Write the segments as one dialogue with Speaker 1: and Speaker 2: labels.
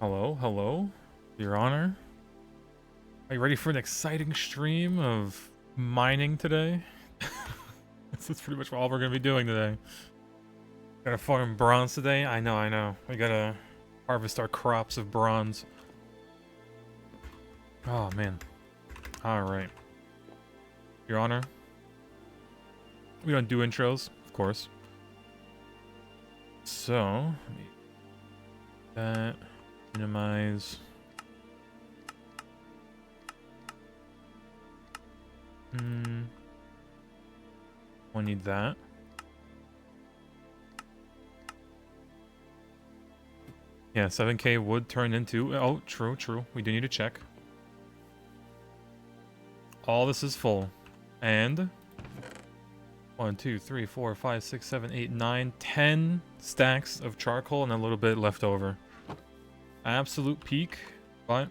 Speaker 1: Hello, hello, Your Honor. Are you ready for an exciting stream of mining today? This is pretty much all we're gonna be doing today. Gotta farm bronze today? I know, I know. We gotta harvest our crops of bronze. Oh, man. Alright. Your Honor. We don't do intros, of course. So, let me... that... minimize... We'll need that. Yeah, 7k would turn into... Oh, true, true. We do need to check. All this is full. And... 1, 2, 3, 4, 5, 6, 7, 8, 9, 10 stacks of charcoal and a little bit left over. Absolute peak, but...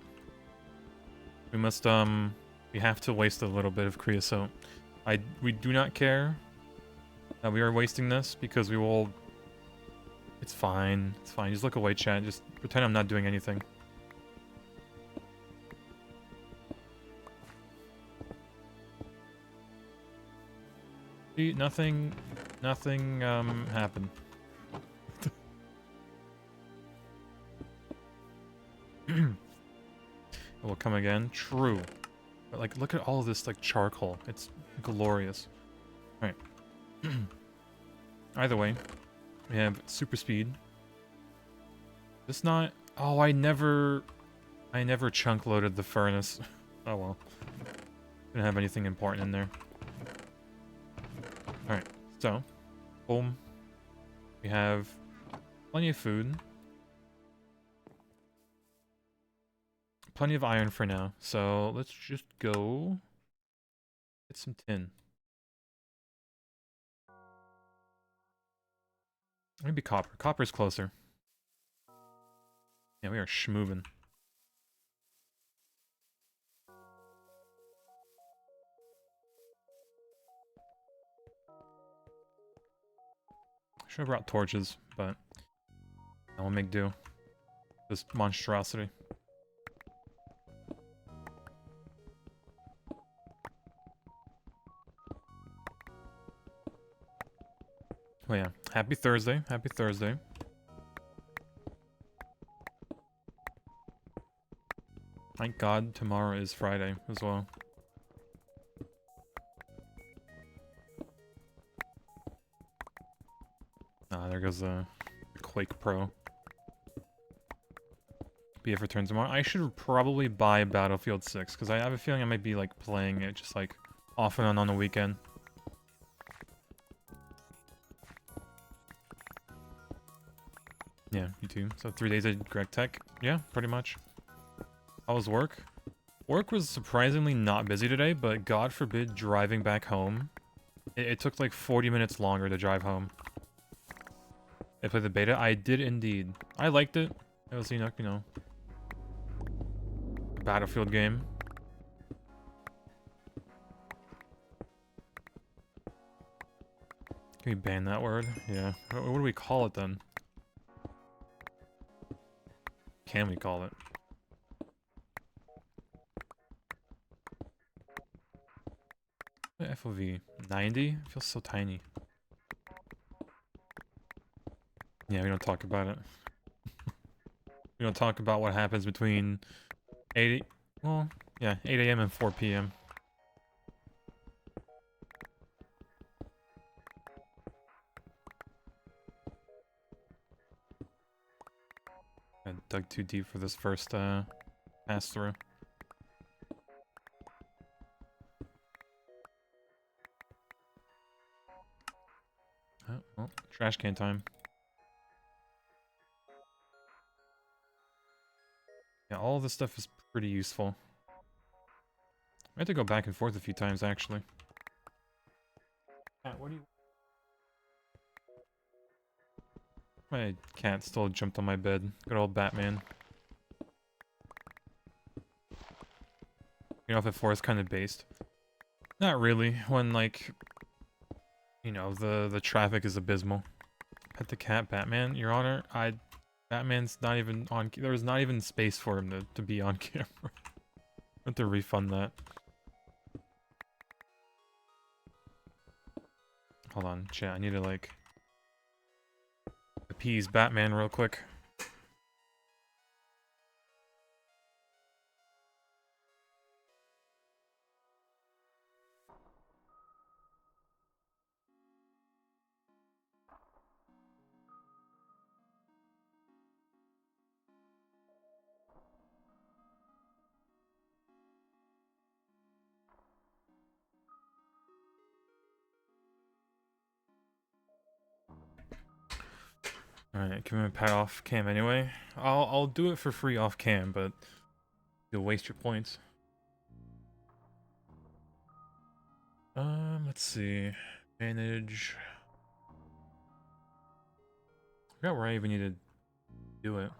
Speaker 1: we must, we have to waste a little bit of creosote. We do not care that we are wasting this because we will... It's fine. It's fine. Just look away, chat. Just pretend I'm not doing anything. See, nothing happened. It will come again. True. But, like, look at all of this, like, charcoal. It's glorious. Alright. Either way, we have super speed. This not... Oh, I never chunk loaded the furnace. Oh well. Didn't have anything important in there. Alright, so. Boom. We have plenty of food. Plenty of iron for now. So, let's just go get some tin. Maybe copper. Copper's closer. Yeah, we are schmoovin'. Should have brought torches, but I will make do. This monstrosity. Oh yeah, happy Thursday. Happy Thursday. Thank God tomorrow is Friday as well. Ah, there goes the Quake Pro. BF returns tomorrow. I should probably buy Battlefield 6, because I have a feeling I might be, like, playing it just, like, off and on the weekend. Yeah, you too. So 3 days at Greg Tech? Yeah, pretty much. How was work? Work was surprisingly not busy today, but God forbid driving back home. It took like 40 minutes longer to drive home. I played the beta? I did indeed. I liked it. It was, you know, a Battlefield game. Can we ban that word? Yeah. What do we call it then? Can we call it? FOV 90? It feels so tiny. Yeah, we don't talk about it. We don't talk about what happens between 8 a.m. and 4 p.m. I dug too deep for this first pass through. Oh, well, trash can time. Yeah, all this stuff is pretty useful. I have to go back and forth a few times, actually. Cat, what do you... My cat still jumped on my bed. Good old Batman. You know, if the forest kind of based. Not really, when, like... You know, the traffic is abysmal. Pet the cat, Batman, Your Honor, I Batman's not even on. There was not even space for him to be on camera. I have to refund that. Hold on, chat. I need to like appease Batman real quick. Alright, give him a pat off cam anyway. I'll do it for free off cam, but you'll waste your points. Let's see. Manage. I forgot where I even need to do it.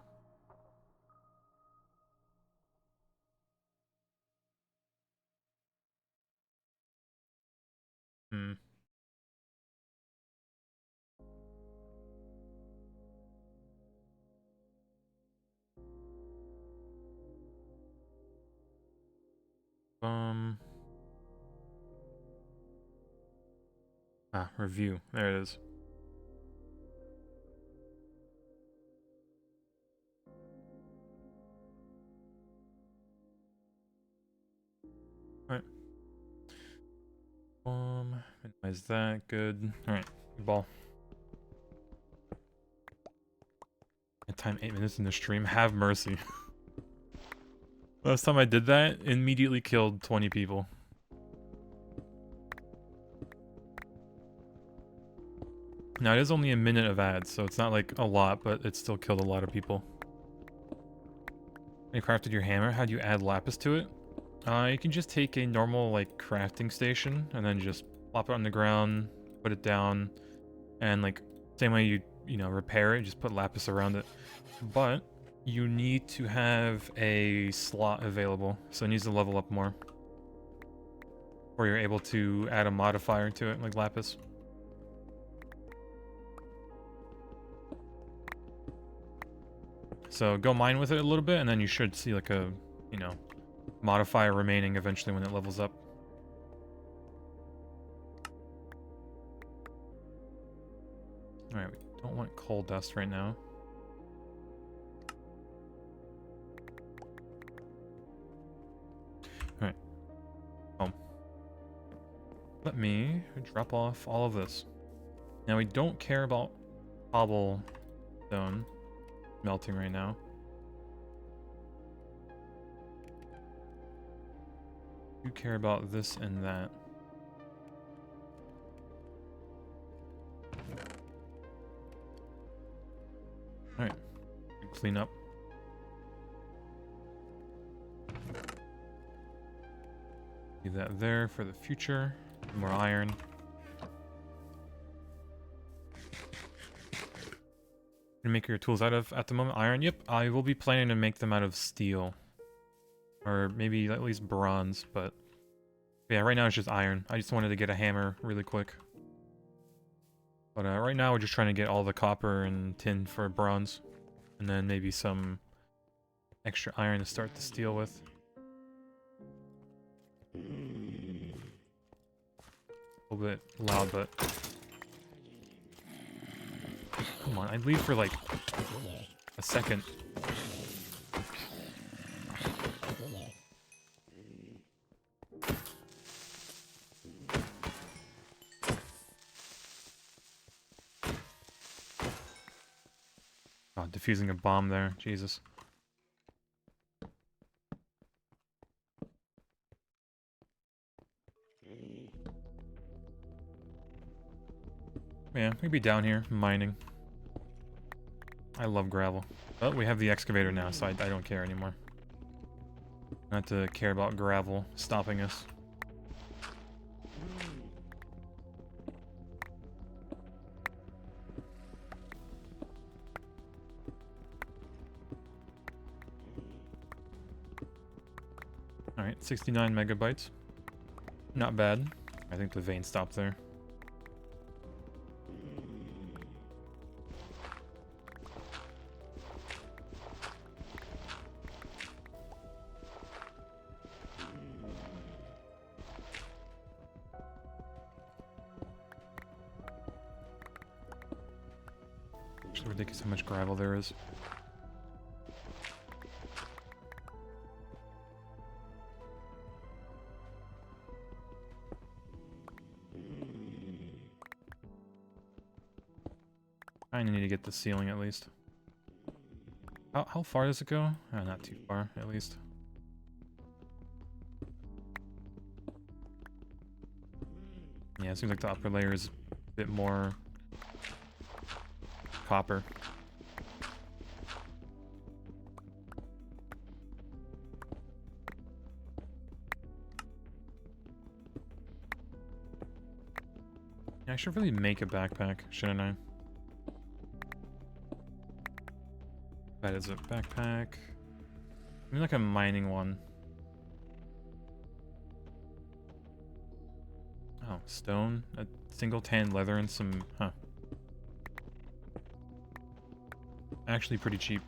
Speaker 1: Hmm. Review. There it is. Alright. Minimize that. Good. Alright. Ball. Time 8 minutes in the stream. Have mercy. Last time I did that, immediately killed 20 people. Now, it is only a minute of ads, so it's not like a lot, but it still killed a lot of people. You crafted your hammer? How do you add lapis to it? You can just take a normal, like, crafting station, and then just plop it on the ground, put it down, and, like, same way you know, repair it, just put lapis around it. But you need to have a slot available, so it needs to level up more. Or you're able to add a modifier to it, like lapis. So go mine with it a little bit, and then you should see like a, you know, modifier remaining eventually when it levels up. Alright, we don't want coal dust right now. Alright. Home. Let me drop off all of this. Now we don't care about cobblestone melting right now. You care about this and that. Alright. Clean up. Leave that there for the future. More iron. Make your tools out of at the moment? Iron? Yep, I will be planning to make them out of steel. Or maybe at least bronze, but yeah, right now it's just iron. I just wanted to get a hammer really quick. But right now we're just trying to get all the copper and tin for bronze. And then maybe some extra iron to start the steel with. A little bit loud, but... Come on, I'd leave for like a second. Oh, defusing a bomb there, Jesus. Yeah, we'd be down here mining. I love gravel. But we have the excavator now, so I don't care anymore. Not to care about gravel stopping us. Alright, 69 megabytes. Not bad. I think the vein stopped there. It's ridiculous how much gravel there is. I need to get the ceiling at least. How far does it go? Oh, not too far, at least. Yeah, it seems like the upper layer is a bit more copper. Yeah, I should really make a backpack, shouldn't I? That is a backpack. Maybe like a mining one. Oh, stone, a single tan leather, and some, huh. Actually pretty cheap.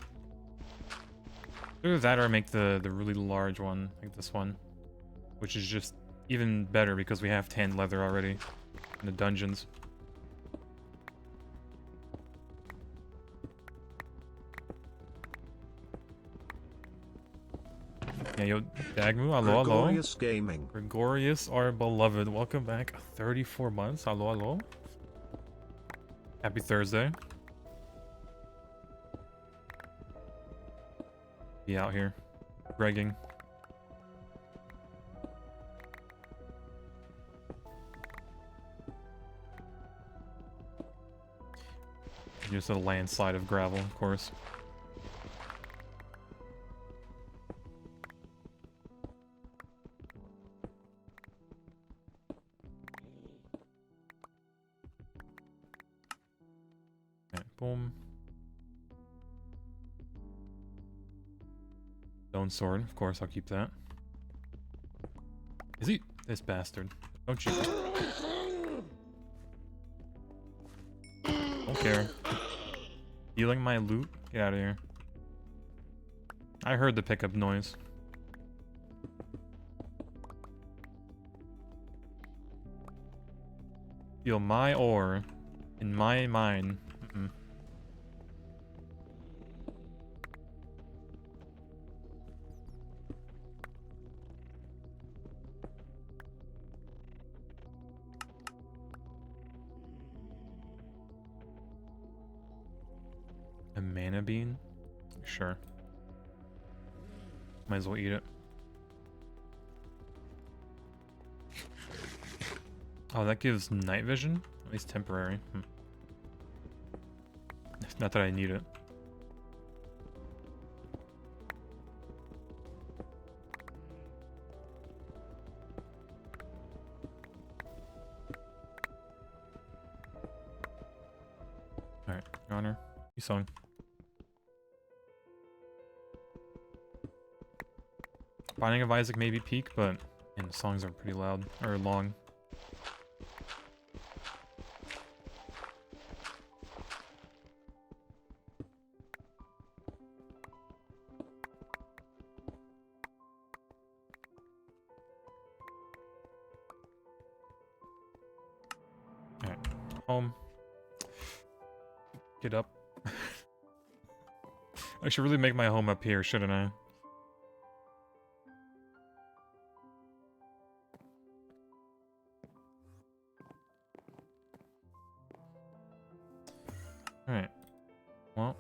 Speaker 1: Either that or make the really large one, like this one. Which is just even better because we have tan leather already in the dungeons. Yeah, yo, Dagmu, hello, hello.
Speaker 2: Gregorius Gaming.
Speaker 1: Gregorius, our beloved, welcome back. 34 months, hello, hello. Happy Thursday. Be out here, bregging. Just a landslide of gravel, of course. Okay, boom. Stone sword, of course, I'll keep that. Is he? This bastard. Don't you? Don't care. Stealing my loot? Get out of here. I heard the pickup noise. Steal my ore in my mine. Mm-mm. A mana bean? Sure. Might as well eat it. Oh, that gives night vision? At least temporary. Not that I need it. Alright, Your Honor. You song. Binding of Isaac may be peak, but and the songs are pretty loud or long. Alright, home. Get up. I should really make my home up here, shouldn't I? Alright. Well.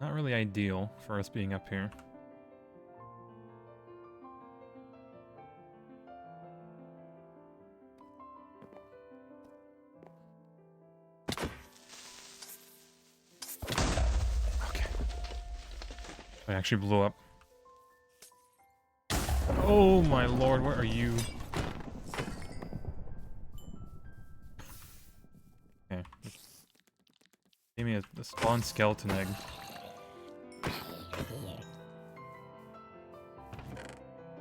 Speaker 1: Not really ideal for us being up here. Okay. I actually blew up. Oh my lord, where are you? Okay. Give me a spawn skeleton egg.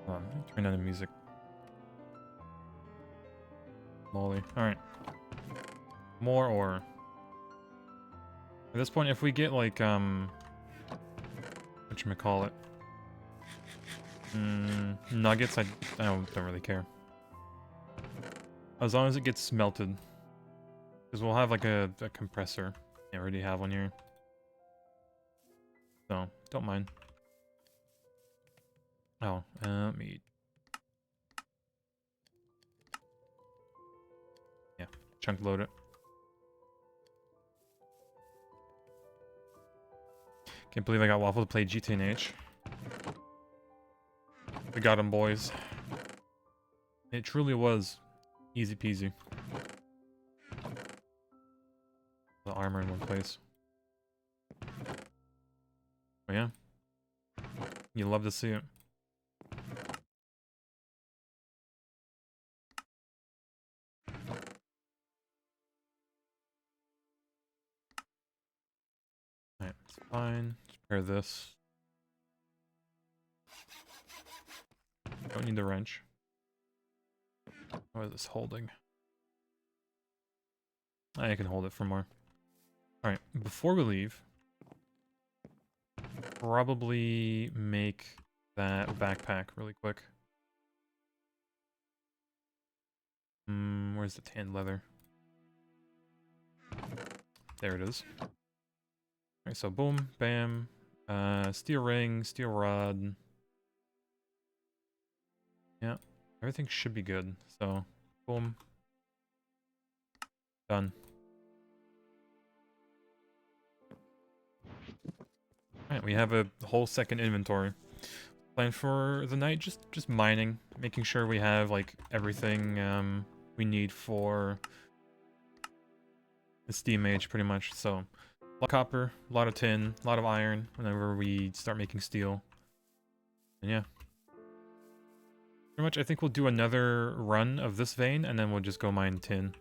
Speaker 1: Hold on, turn down the music. Lolly. Alright. More ore. At this point, if we get like, whatchamacallit? Nuggets, I don't really care. As long as it gets smelted. Because we'll have like a compressor. I already have one here. So, don't mind. Oh, let me... Yeah, chunk load it. Can't believe I got Waffle to play GTNH. We got him, boys. It truly was easy peasy. The armor in one place. Oh yeah. You love to see it. Alright, it's fine. Just pair this. Don't need the wrench. What is this holding? I can hold it for more. Alright, before we leave, probably make that backpack really quick. Where's the tan leather? There it is. Alright, so boom, bam, steel ring, steel rod. Yeah, everything should be good. So, boom. Done. Alright, we have a whole second inventory. Plan for the night, just mining, making sure we have like everything we need for the steam age pretty much. So, a lot of copper, a lot of tin, a lot of iron whenever we start making steel. And yeah. Pretty much I think we'll do another run of this vein and then we'll just go mine tin.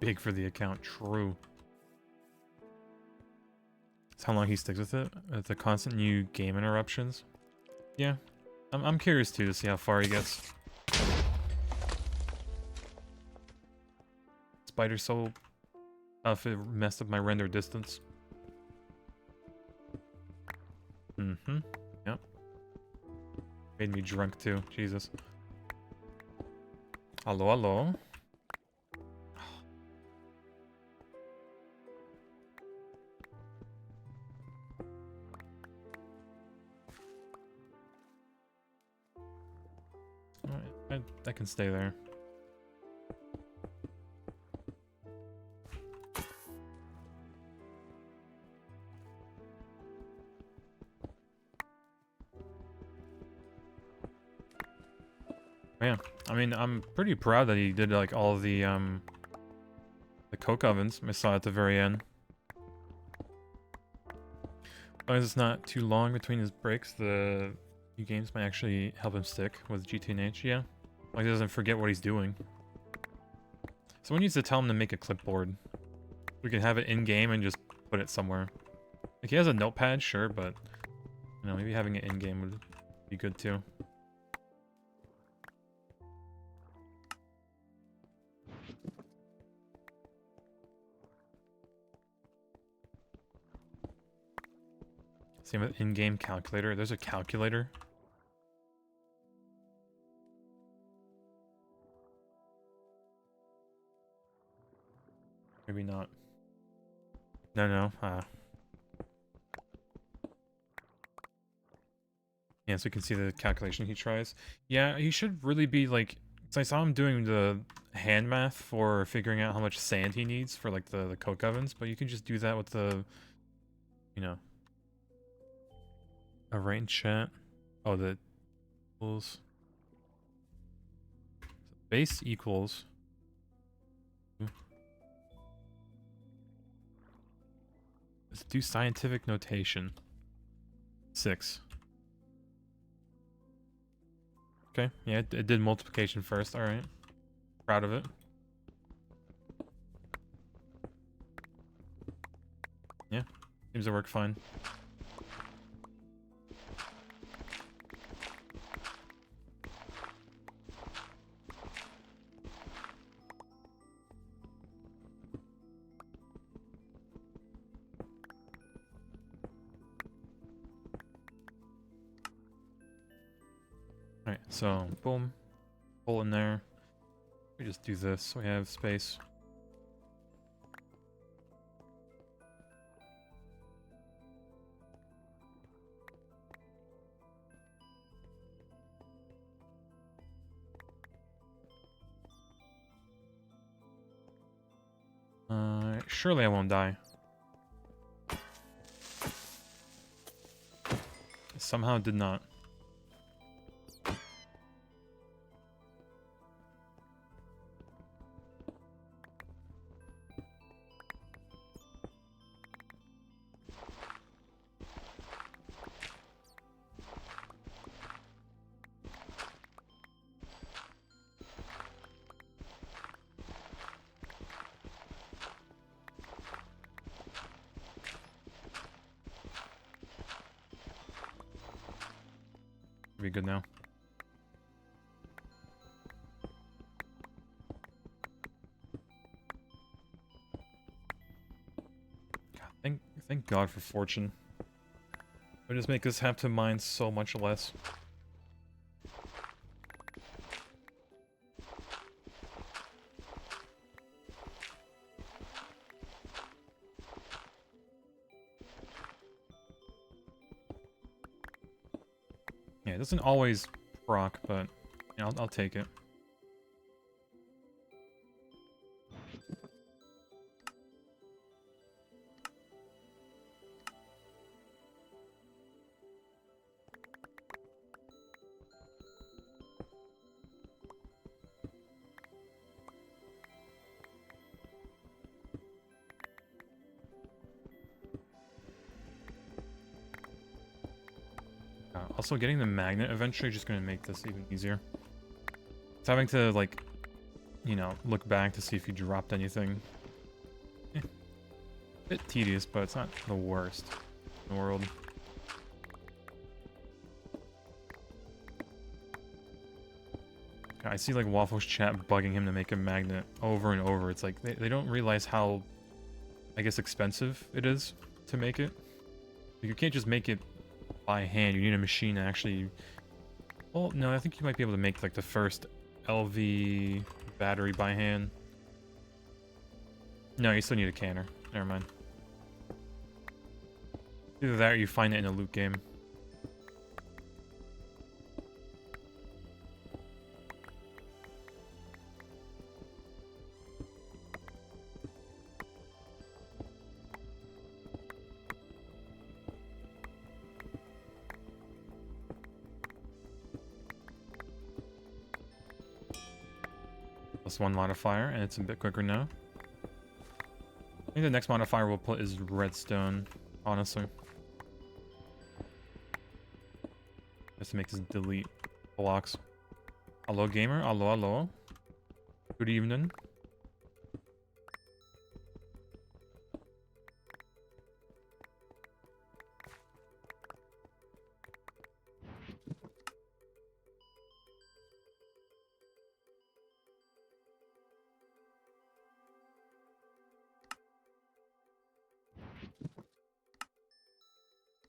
Speaker 1: Big for the account, true. That's how long he sticks with it. The constant new game interruptions. Yeah, I'm curious too to see how far he gets. Spider's so tough it messed up my render distance. Yep. Made me drunk too, Jesus. Hello, hello. Alright, I can stay there. Yeah, I mean, I'm pretty proud that he did like all the coke ovens I saw at the very end. As long as it's not too long between his breaks, the new games might actually help him stick with GTNH, yeah. Like he doesn't forget what he's doing. Someone needs to tell him to make a clipboard. We can have it in-game and just put it somewhere. Like he has a notepad, sure, but you know, maybe having it in-game would be good too. Same with in-game calculator. There's a calculator. Maybe not. No. Yeah, so you can see the calculation he tries. Yeah, he should really be like... So I saw him doing the hand math for figuring out how much sand he needs for like the coke ovens, but you can just do that with the... You know... A range chat. Oh, the... Equals... Base equals... Let's do scientific notation. 6. Okay, yeah, it did multiplication first, alright. Proud of it. Yeah, seems to work fine. Alright, so, boom. Pull in there. We just do this so we have space. Surely I won't die. Somehow did not. Be good now. God, thank God for fortune. It would just make us have to mine so much less. Yeah, it doesn't always proc, but yeah, I'll take it. Also, getting the magnet eventually is just going to make this even easier. It's having to, like, you know, look back to see if you dropped anything. A bit tedious, but it's not the worst in the world. I see, like, Waffle's chat bugging him to make a magnet over and over. It's like, they don't realize how, I guess, expensive it is to make it. You can't just make it by hand. You need a machine to actually... Well, no, I think you might be able to make, like, the first LV battery by hand. No, you still need a canner. Never mind. Either that or you find it in a loot game. Plus one modifier, and it's a bit quicker now. I think the next modifier we'll put is redstone, honestly. Just to make this delete blocks. Hello, gamer. Hello, hello. Good evening.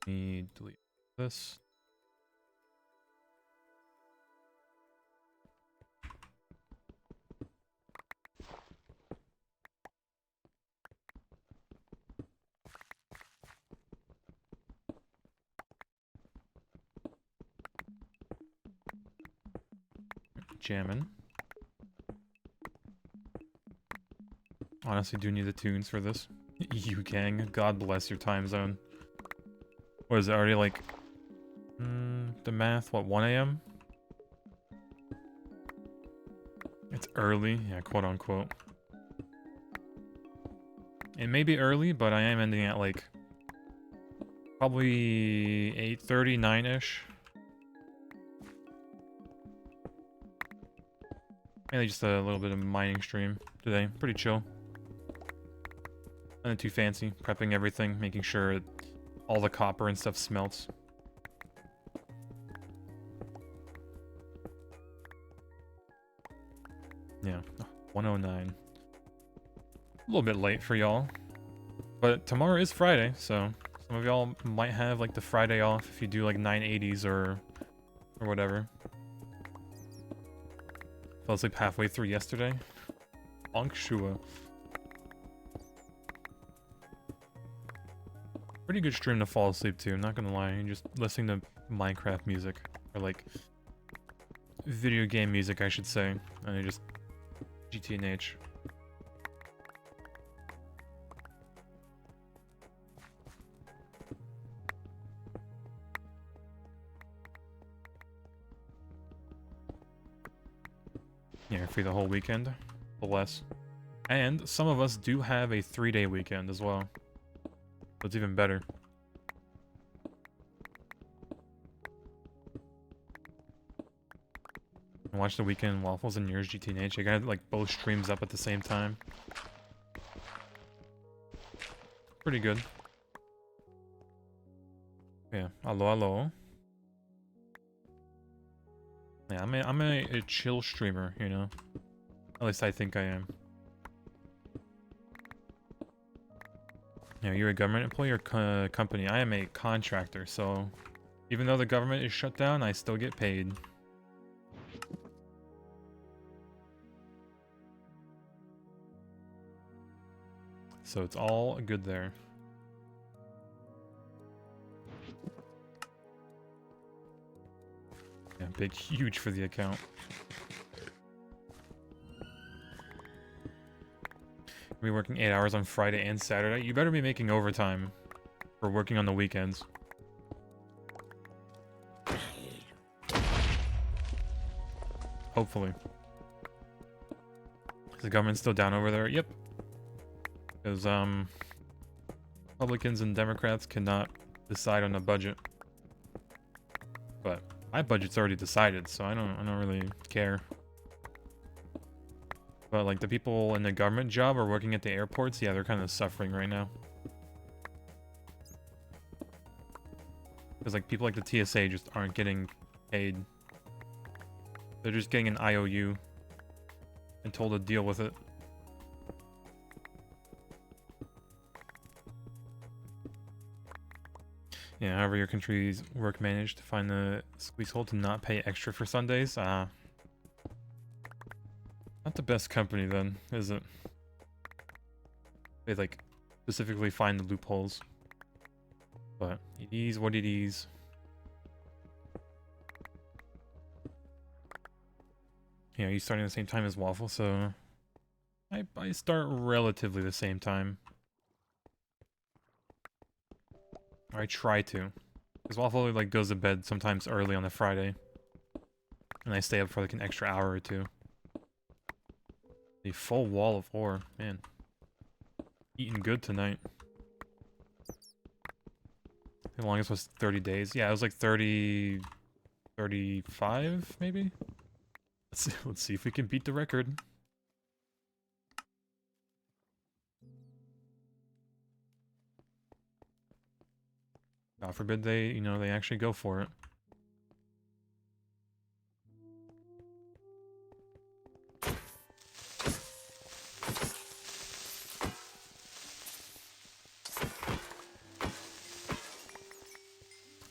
Speaker 1: Let me delete this. Jamming. Honestly, do need the tunes for this. You gang, God bless your time zone. What is it already like? The math, what, 1 AM? It's early, yeah, quote unquote. It may be early, but I am ending at like probably 8:30, 9-ish. Mainly just a little bit of mining stream today. Pretty chill. Nothing too fancy. Prepping everything, making sure all the copper and stuff smelts. Yeah, 109. A little bit late for y'all. But tomorrow is Friday, so some of y'all might have like the Friday off if you do like 980s or whatever. Fell asleep halfway through yesterday. Bonk Shua. Pretty good stream to fall asleep to, I'm not gonna lie. Just listening to Minecraft music. Or like video game music, I should say. And just GTNH. Yeah, free the whole weekend. Bless. And some of us do have a 3-day weekend as well. So it's even better. Watch the Weekend Waffles and yours GTNH. I got like both streams up at the same time. Pretty good. Yeah, hello. Yeah, I'm a chill streamer, you know? At least I think I am. Yeah, you're a government employee or company? I am a contractor, so even though the government is shut down, I still get paid. So it's all good there. Yeah, big, huge for the account. Be working 8 hours on Friday and Saturday. You better be making overtime for working on the weekends. Hopefully. Is the government still down over there? Yep. Because, Republicans and Democrats cannot decide on a budget. But my budget's already decided, so I don't really care. But, like, the people in the government job or working at the airports, yeah, they're kind of suffering right now. Because, like, people like the TSA just aren't getting paid. They're just getting an IOU and told to deal with it. Yeah, however your country's work managed to find the squeeze hole to not pay extra for Sundays. Not the best company then, is it? They like specifically find the loopholes. But it is what it is. Yeah, you starting at the same time as Waffle, so I start relatively the same time. Or I try to. Because Waffle like goes to bed sometimes early on a Friday. And I stay up for like an extra hour or two. A full wall of ore, man. Eating good tonight. The longest was 30 days. Yeah, it was like 30... 35, maybe? Let's see if we can beat the record. God forbid they, you know, they actually go for it.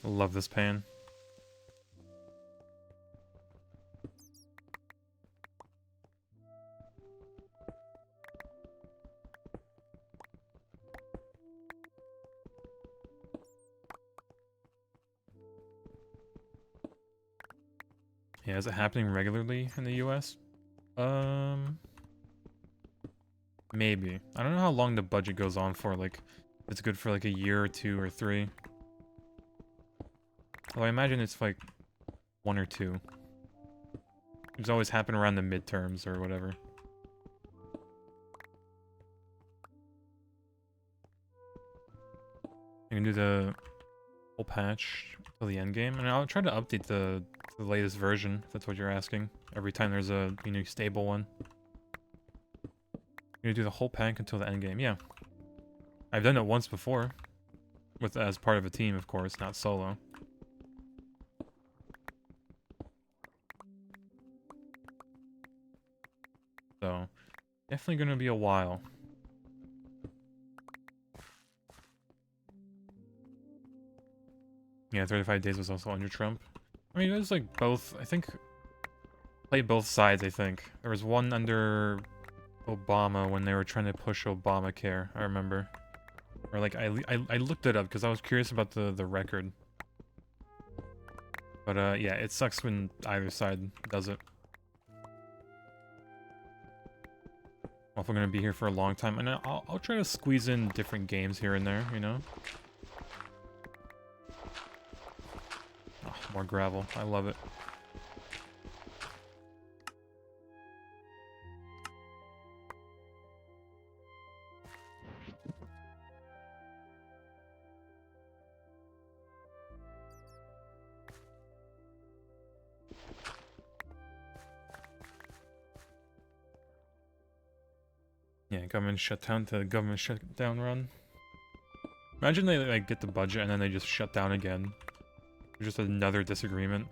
Speaker 1: Love this pan. Yeah, is it happening regularly in the US? Maybe. I don't know how long the budget goes on for, like, if it's good for like a year or 2 or 3. Well, I imagine it's like 1 or 2. It's always happen around the midterms or whatever. You can do the whole patch till the end game, and I'll try to update the latest version, if that's what you're asking. Every time there's a new stable one. You're gonna do the whole pack until the end game, yeah. I've done it once before. As part of a team, of course, not solo. So, definitely gonna be a while. Yeah, 35 days was also under Trump. I mean, it was like both, I think, played both sides, I think. There was one under Obama when they were trying to push Obamacare, I remember. Or like, I looked it up because I was curious about the record. But yeah, it sucks when either side does it. Well, if I'm gonna be here for a long time, and I'll try to squeeze in different games here and there, you know? Oh, more gravel. I love it. Yeah, government shutdown to government shutdown run. Imagine they like get the budget and then they just shut down again. Just another disagreement.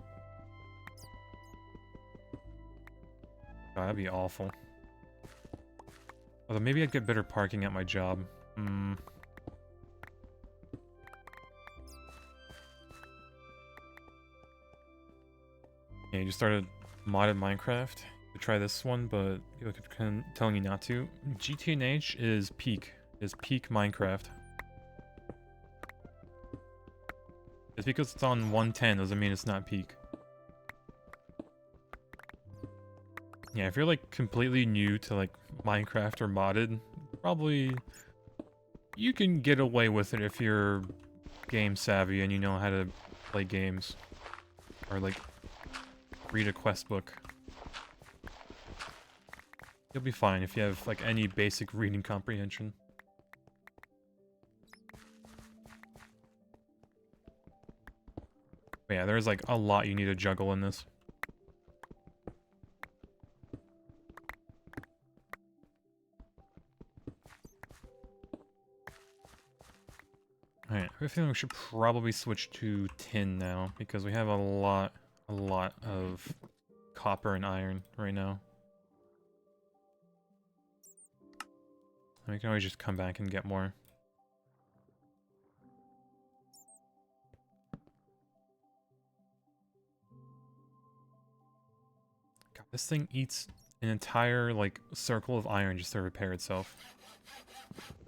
Speaker 1: God, that'd be awful. Although maybe I'd get better parking at my job. Yeah, you just started modded Minecraft. You try this one, but people keep telling you not to. GTNH is peak. Is peak Minecraft. Just because it's on 110 doesn't mean it's not peak. Yeah, if you're like completely new to like Minecraft or modded, probably you can get away with it if you're game savvy and you know how to play games. Or like read a quest book. You'll be fine if you have like any basic reading comprehension. But yeah, there's like a lot you need to juggle in this. Alright, I feel we should probably switch to tin now, because we have a lot of copper and iron right now. We can always just come back and get more. God, this thing eats an entire, like, circle of iron just to repair itself.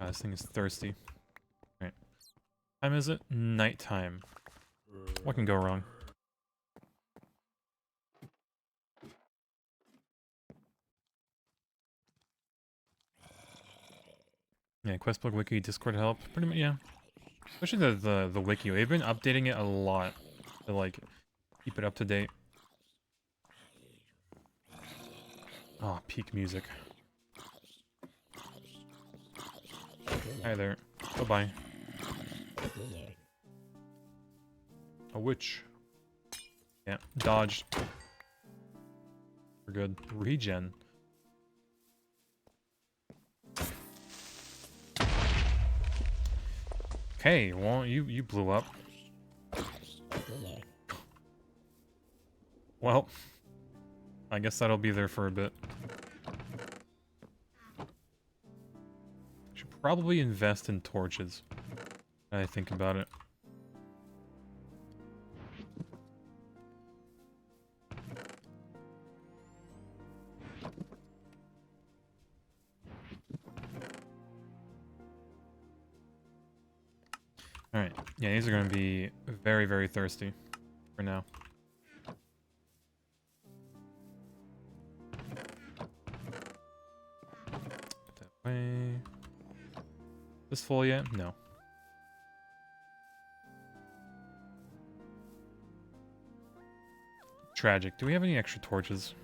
Speaker 1: God, this thing is thirsty. Alright. Time is it? Nighttime. What can go wrong? Yeah, Questbook Wiki, Discord help. Pretty much, yeah. Especially the wiki. They've been updating it a lot to, like, keep it up to date. Oh, peak music. Hi there. Bye-bye. A witch. Yeah, dodged. We're good. Regen. Okay, well, you blew up. Well, I guess that'll be there for a bit. Should probably invest in torches. I think about it. Alright, yeah, these are going to be very, very thirsty for now. Put that away. This full yet? No. Tragic. Do we have any extra torches?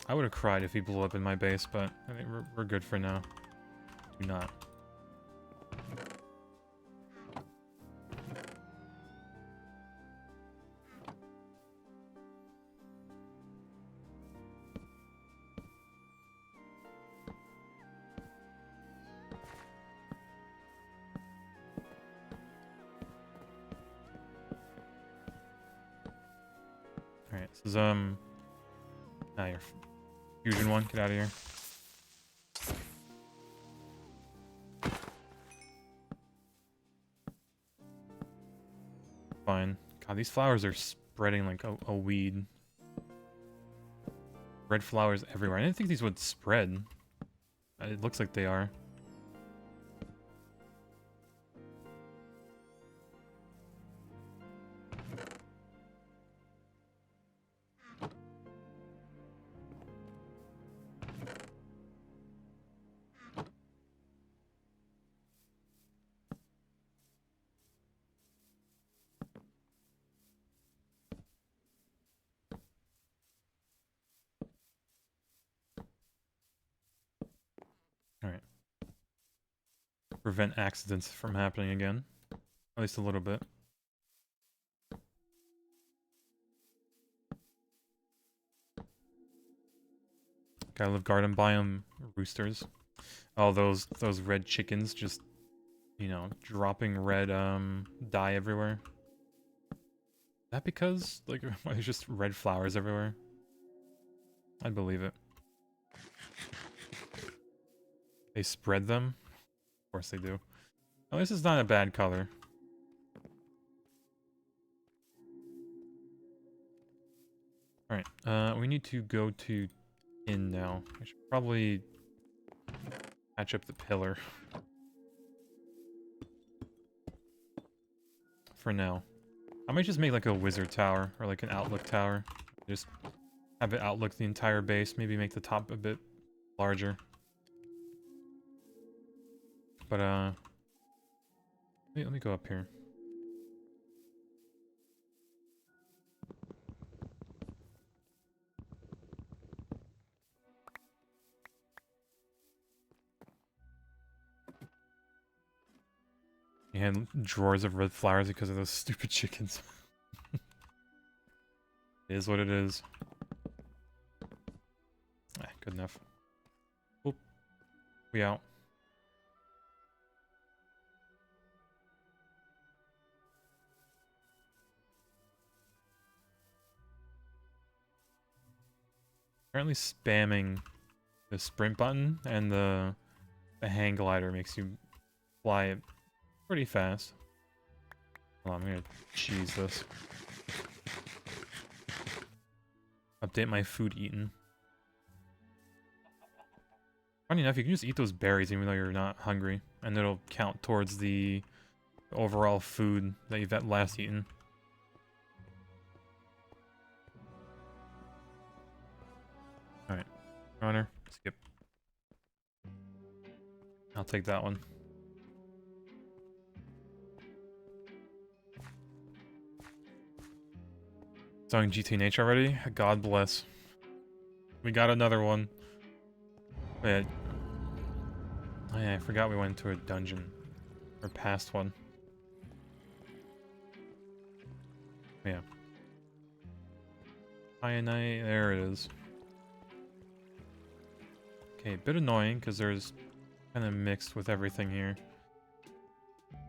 Speaker 1: I would have cried if he blew up in my base, but I think we're good for now. Do not. Alright, this is, your fusion one, get out of here. Fine. God, these flowers are spreading like a weed. Red flowers everywhere. I didn't think these would spread. It looks like they are. Alright. Prevent accidents from happening again. At least a little bit. Gotta live garden biome roosters. Oh, those red chickens just, you know, dropping red dye everywhere. Is that because like there's just red flowers everywhere? I'd believe it. They spread them? Of course they do. Oh, this is not a bad color. Alright, we need to go to in now. I should probably patch up the pillar. For now. I might just make like a wizard tower, or like an outlook tower. Just have it outlook the entire base, maybe make the top a bit larger. But, let me go up here. You had drawers of red flowers because of those stupid chickens. It is what it is. Ah, good enough. Oop. We out. Apparently spamming the sprint button and the hang glider makes you fly it pretty fast. Hold on, I'm gonna cheese this. Update my food eaten. Funny enough, you can just eat those berries even though you're not hungry, and it'll count towards the overall food that you've at last eaten. Alright. Runner, skip. I'll take that one. Selling GTNH already? God bless. We got another one. Wait. Oh yeah, I forgot we went to a dungeon. Or past one. Yeah. Kyanite, there it is. Okay, a bit annoying because there's kind of mixed with everything here.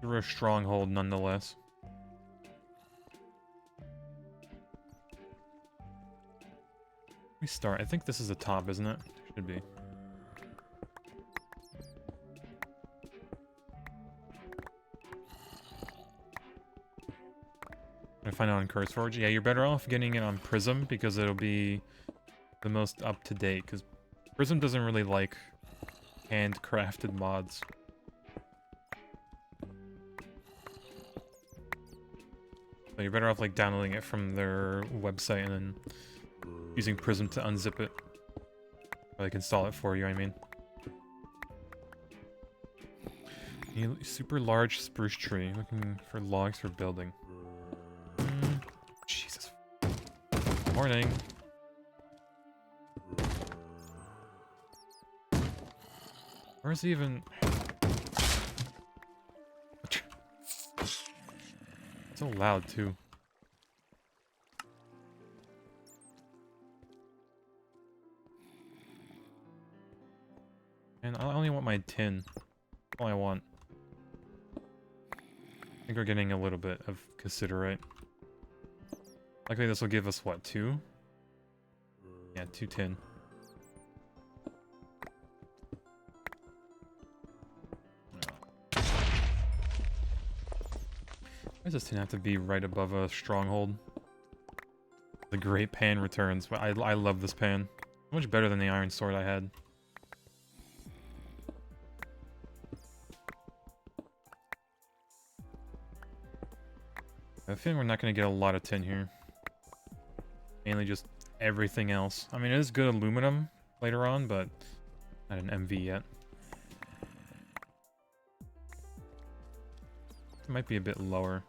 Speaker 1: Through a stronghold nonetheless. We start. I think this is the top, isn't it? Should be. I find it on CurseForge. Yeah, you're better off getting it on Prism because it'll be the most up to date. Because Prism doesn't really like handcrafted mods. So you're better off like downloading it from their website and then using Prism to unzip it. Or like install it for you, I mean. Super large spruce tree. Looking for logs for building. Jesus. Morning. Where's he even? So loud too. And I only want my tin. All I want. I think we're getting a little bit of cassiterite. Likely this will give us what, 2? Yeah, 2 tin. Why does this tin have to be right above a stronghold? The great pan returns. I love this pan. Much better than the iron sword I had. I think we're not going to get a lot of tin here. Mainly just everything else. I mean, it is good aluminum later on, but not an MV yet. It might be a bit lower.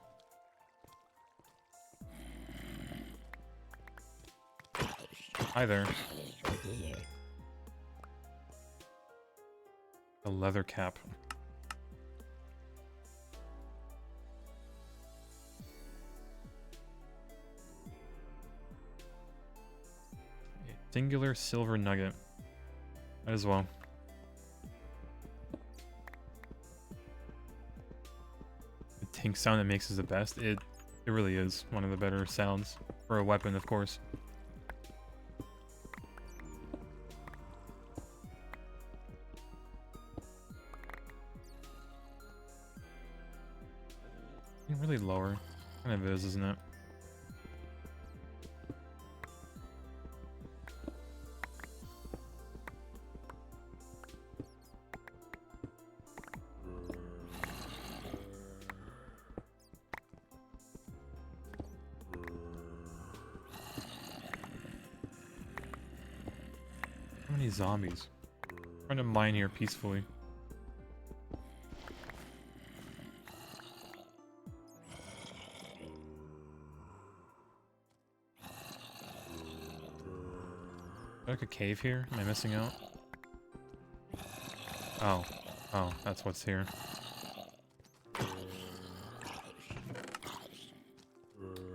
Speaker 1: Hi there. A leather cap. A singular silver nugget. Might as well. tink sound it makes is the best. It really is one of the better sounds for a weapon, of course. Really lower. Kind of is, isn't it? How many zombies? I'm trying to mine here peacefully. Like a cave here? Am I missing out? Oh. Oh, that's what's here.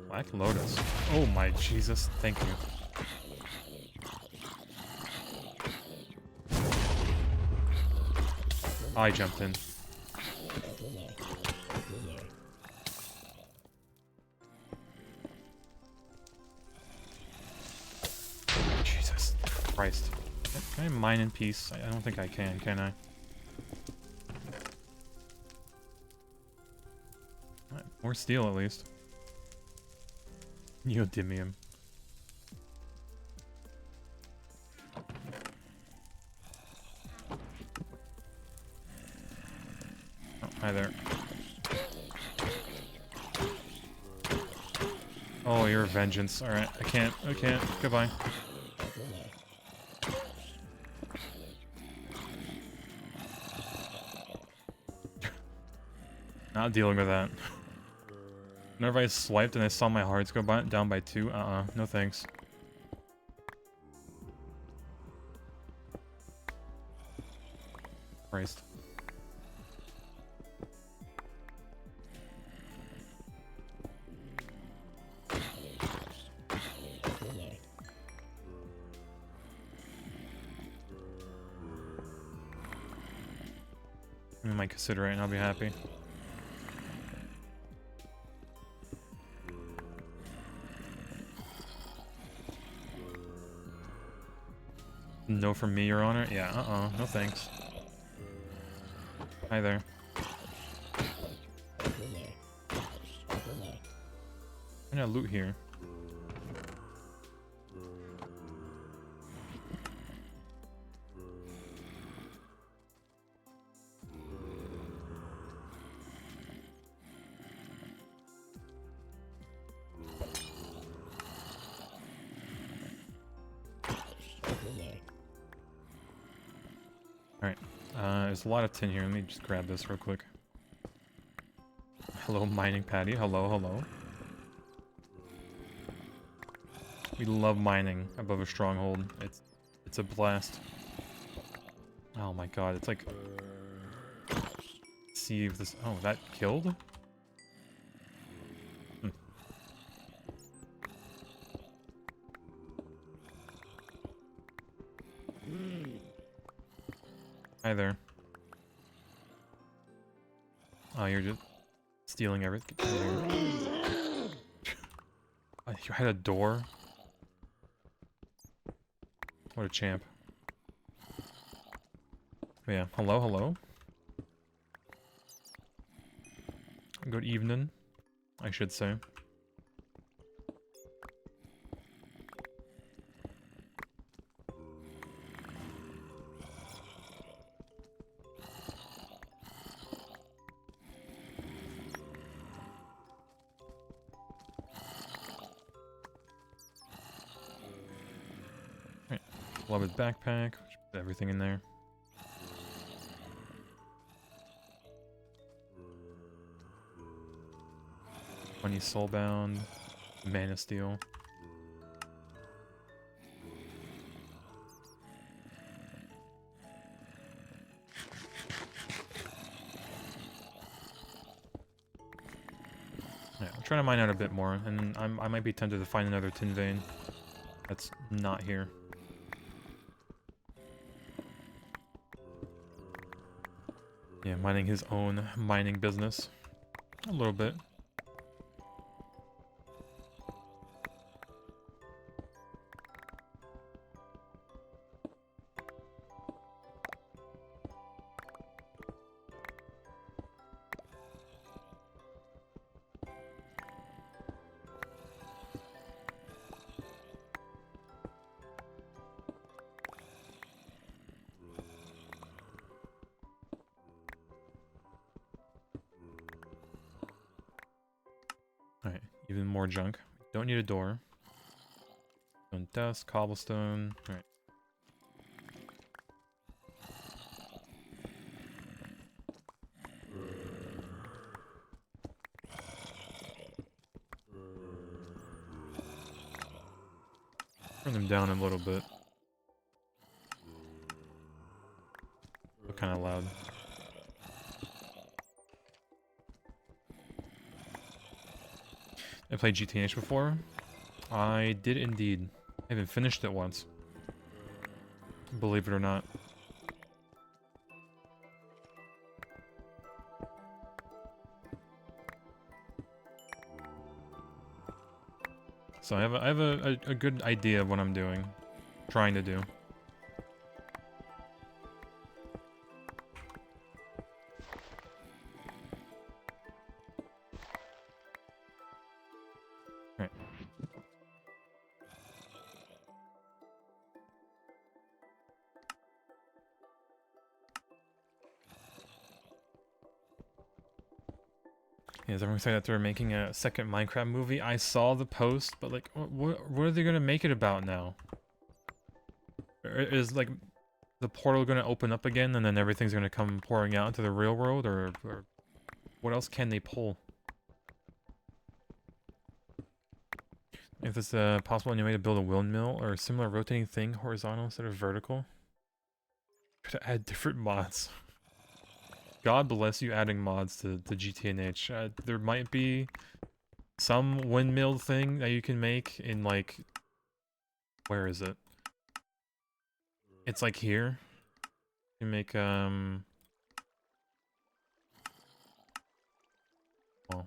Speaker 1: Black Lotus. Oh my Jesus, thank you. I jumped in. Jesus Christ. Can I mine in peace? I don't think I can I? Right, more steel at least. Neodymium. Oh, hi there. Oh, your vengeance. Alright, I can't. Goodbye. Not dealing with that. Whenever I swiped and I saw my hearts go down by 2, no thanks. Christ. I might consider it and I'll be happy. No from me, Your Honor? Yeah, no thanks. Hi there. I'm gonna loot here. Alright, there's a lot of tin here. Let me just grab this real quick. Hello, mining Patty. Hello. We love mining above a stronghold. It's a blast. Oh my god, it's like... Let's see if this... Oh, that killed? Hi there. Oh, you're just stealing everything. You had a door? What a champ. But yeah, hello. Good evening, I should say. Beloved backpack, put everything in there. Money soulbound, Man of Steel. Yeah, I'm trying to mine out a bit more, and I might be tempted to find another tin vein that's not here. Yeah, minding his own mining business. A little bit. Alright, even more junk. Don't need a door. Stone dust, cobblestone. Alright. Turn them down a little bit. They're kind of loud. I played GTH before. I did indeed. I even finished it once. Believe it or not. So I have a good idea of what I'm doing. Trying to do. Right. Yeah, is everyone excited that they're making a second Minecraft movie? I saw the post, but like, what are they gonna make it about now? Is like the portal gonna open up again, and then everything's gonna come pouring out into the real world, or what else can they pull? If it's possible any way to build a windmill or a similar rotating thing horizontal instead of vertical, to add different mods. God bless you adding mods to GTNH. There might be some windmill thing that you can make in like, where is it? It's like here. You make well,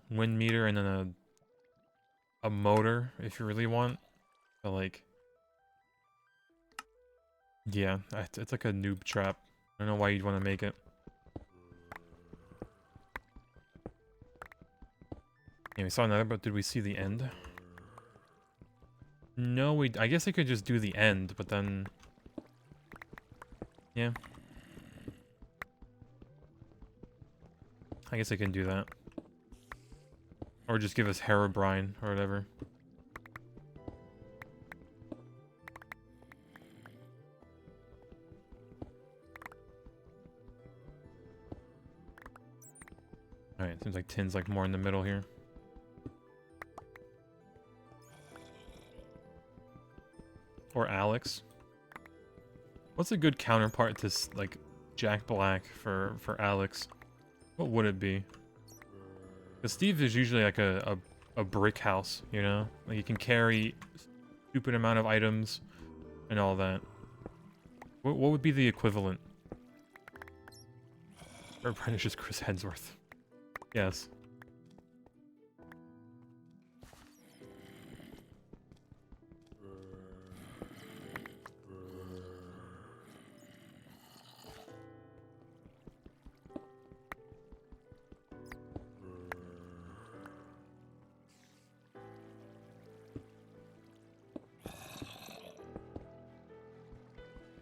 Speaker 1: wind meter and then a motor if you really want. But like, yeah, it's like a noob trap. I don't know why you'd want to make it. Yeah, we saw another, but did we see the end? No, I guess I could just do the end, but then... Yeah. I guess I can do that. Or just give us Herobrine, or whatever. Alright, seems like Tin's like more in the middle here. Or Alex. What's a good counterpart to, like, Jack Black for Alex? What would it be? Because Steve is usually like a brick house, you know? Like, he can carry stupid amount of items and all that. What would be the equivalent? Or British is Chris Hemsworth. Yes.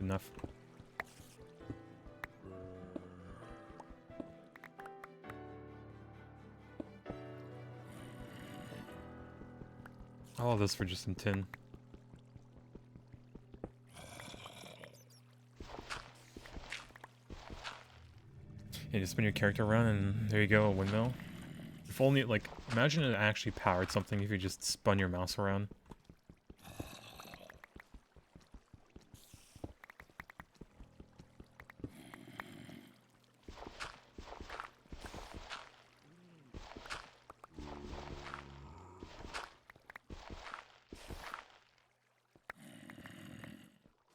Speaker 1: Enough. All of this for just some tin. Yeah, just spin your character around and there you go, a windmill. If only, like, imagine it actually powered something if you just spun your mouse around.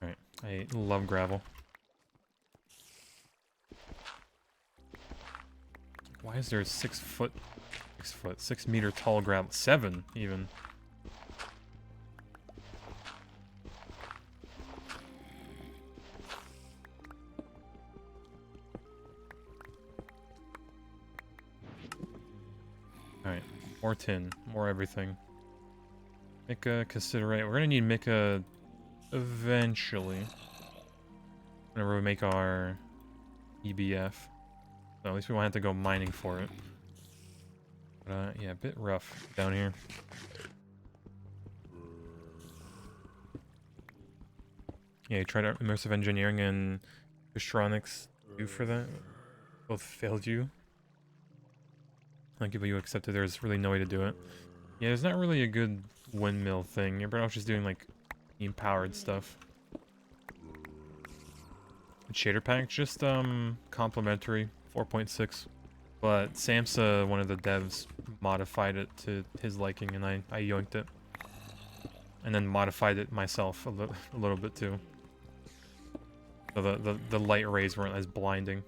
Speaker 1: Alright, I love gravel. Why is there a 6 foot 6 foot, 6 meter tall gravel, 7 even. Alright, more tin, more everything. Mica, Cassiderite. We're gonna need Mica eventually. Whenever we make our EBF. So at least we won't have to go mining for it. But yeah, a bit rough down here. Yeah, you tried immersive engineering and Fistronics do for that. Both failed you. Like, but you accepted there's really no way to do it. Yeah, there's not really a good windmill thing. You're better off just doing like team-powered stuff. The shader pack, just complimentary, 4.6. But Samsa, one of the devs, modified it to his liking, and I yoinked it. And then modified it myself a little bit too. So the light rays weren't as blinding.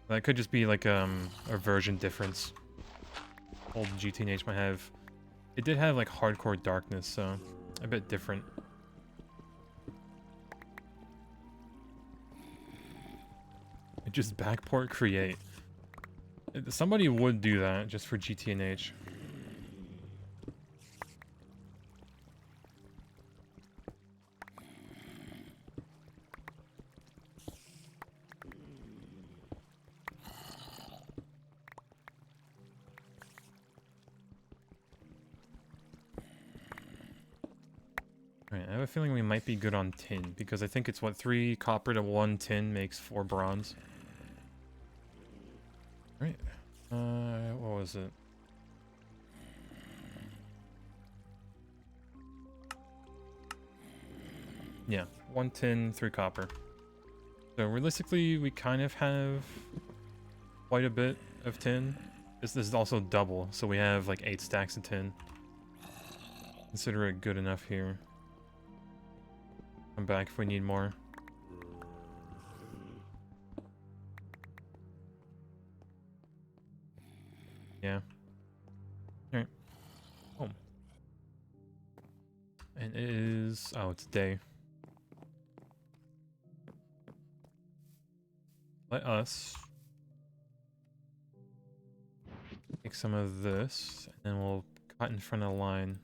Speaker 1: That could just be like a version difference. Old GTNH might have. It did have like hardcore darkness, so a bit different. It just backport create. Somebody would do that just for GTNH. Alright, I have a feeling we might be good on tin, because I think it's what, 3 copper to 1 tin makes 4 bronze. Right. What was it? Yeah, 1 tin, 3 copper. So realistically, we kind of have quite a bit of tin. This is also double, so we have like 8 stacks of tin. Consider it good enough here. Come back if we need more. Yeah. Alright. Oh. And it is... oh, it's day. Let us take some of this, and then we'll cut in front of the line.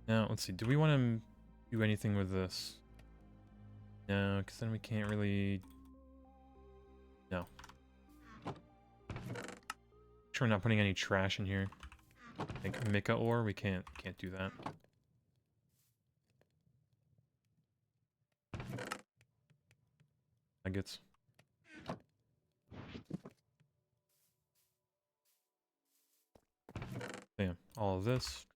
Speaker 1: Now, let's see. Do we want to do anything with this? No, because then we can't really... no. Sure, we're not putting any trash in here. Like Mica ore, we can't do that. Nuggets. Yeah, all of this.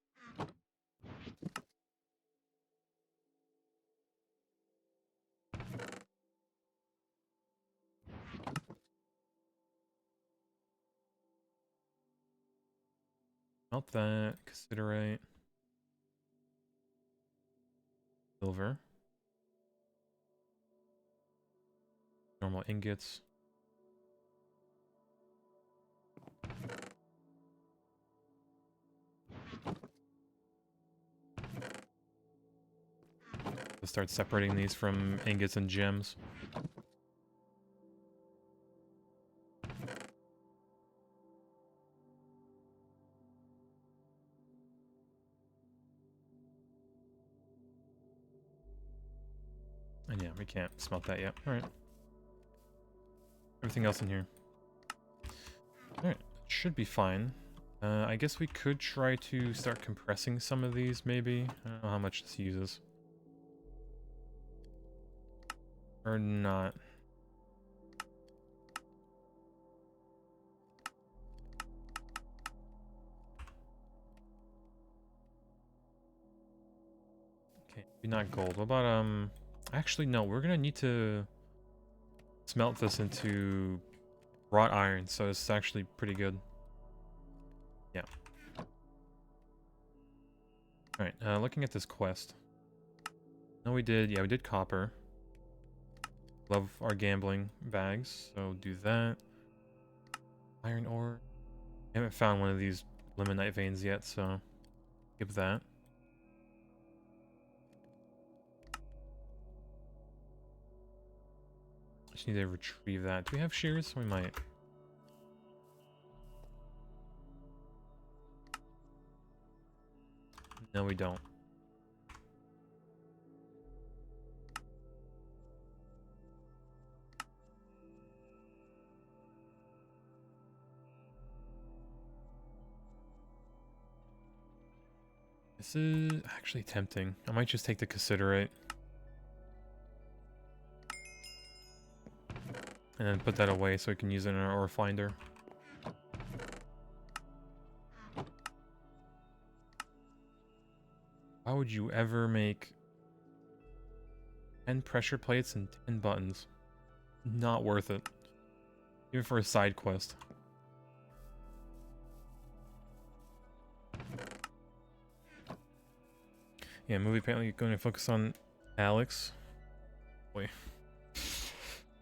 Speaker 1: Melt that, Cassiderite. Silver. Normal ingots. Let's start separating these from ingots and gems. And yeah, we can't smelt that yet. Alright. Everything else in here. Alright, should be fine. I guess we could try to start compressing some of these, maybe. I don't know how much this uses. Or not. Okay, maybe not gold. What about, actually, no, we're gonna need to smelt this into wrought iron, so it's actually pretty good. Yeah. Alright, looking at this quest. No, we did. Yeah, we did copper. Love our gambling bags, so do that. Iron ore. I haven't found one of these limonite veins yet, so skip that. Just need to retrieve that. Do we have shears? We might. No, we don't. This is actually tempting. I might just take the Cassiterite. And then put that away so we can use it in our ore finder. Why would you ever make 10 pressure plates and 10 buttons? Not worth it. Even for a side quest. Yeah, movie apparently going to focus on Alex. Boy.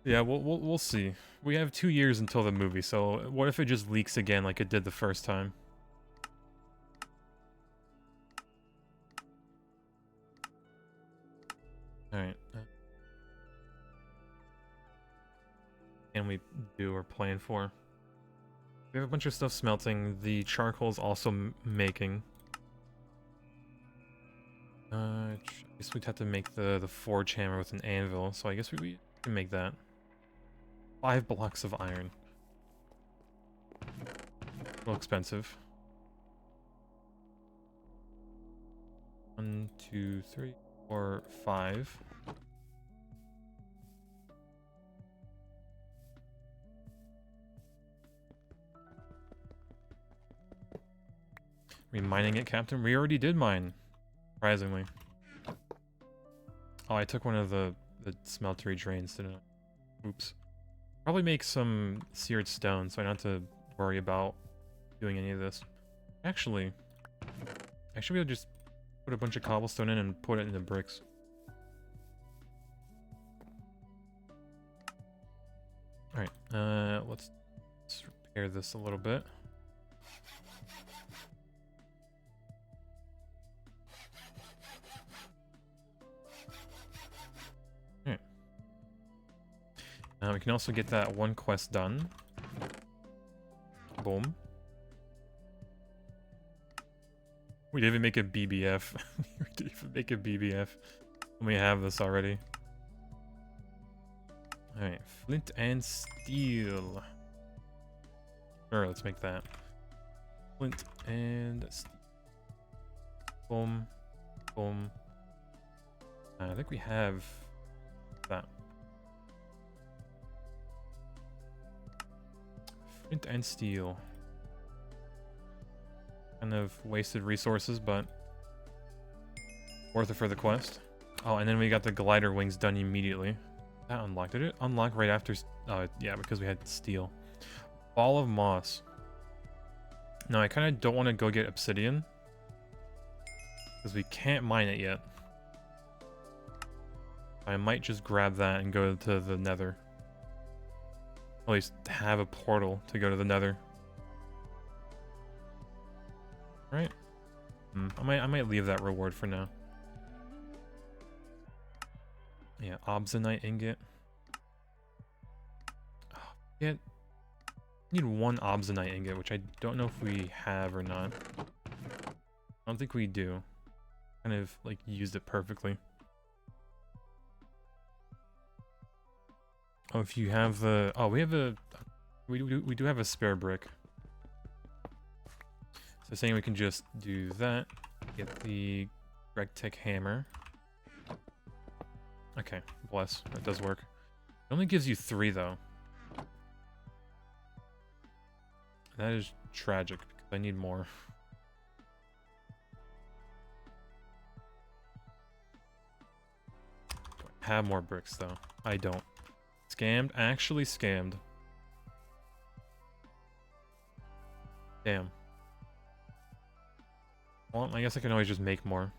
Speaker 1: Yeah, we'll see. We have 2 years until the movie, so what if it just leaks again like it did the first time? Alright. And we do or plan for. We have a bunch of stuff smelting. The charcoal's also making. I guess we'd have to make the forge hammer with an anvil, so I guess we can make that. 5 blocks of iron. A little expensive. 1, 2, 3, 4, 5. We mining it, Captain? We already did mine. Surprisingly. Oh, I took one of the smeltery drains, didn't I? Oops. Probably make some seared stone, so I don't have to worry about doing any of this. Actually, I should be able to just put a bunch of cobblestone in and put it into bricks. Alright, let's repair this a little bit. We can also get that one quest done. Boom. We didn't even make a BBF. We didn't even make a BBF. We have this already. Alright, flint and steel. Sure, let's make that. Flint and steel. Boom. Boom. I think we have that. Flint and steel. Kind of wasted resources, but worth it for the quest. Oh, and then we got the glider wings done immediately. That unlocked. Did it unlock right after? Yeah, because we had steel. Ball of moss. Now, I kind of don't want to go get obsidian. Because we can't mine it yet. I might just grab that and go to the nether. At least have a portal to go to the nether. Right? I might leave that reward for now. Yeah, obsidianite ingot. Oh, need 1 obsidianite ingot, which I don't know if we have or not. I don't think we do. Kind of like used it perfectly. Oh, if you have the... Oh, we have a... We do have a spare brick. So saying we can just do that. Get the Regtech hammer. Okay, bless. That does work. It only gives you 3, though. That is tragic, because I need more. Do I have more bricks, though? I don't. Scammed? Actually scammed. Damn. Well, I guess I can always just make more.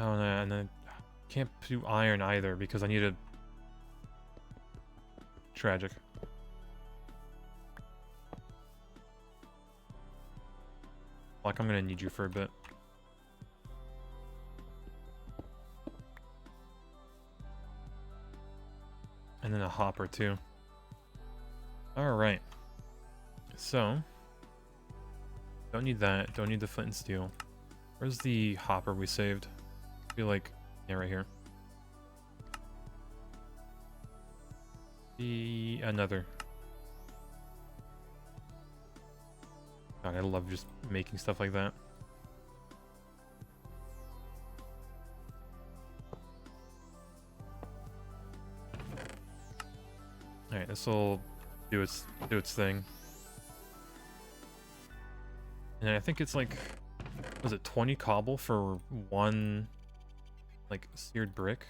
Speaker 1: Oh, no, and then can't do iron either because I need a... Tragic. Like, I'm gonna need you for a bit. And then a hopper, too. Alright. So... Don't need that. Don't need the flint and steel. Where's the hopper we saved? I feel like... Yeah, right here. Another. God, I love just making stuff like that. Alright, this will do its thing. And I think it's like, was it 20 cobble for one, like, seared brick?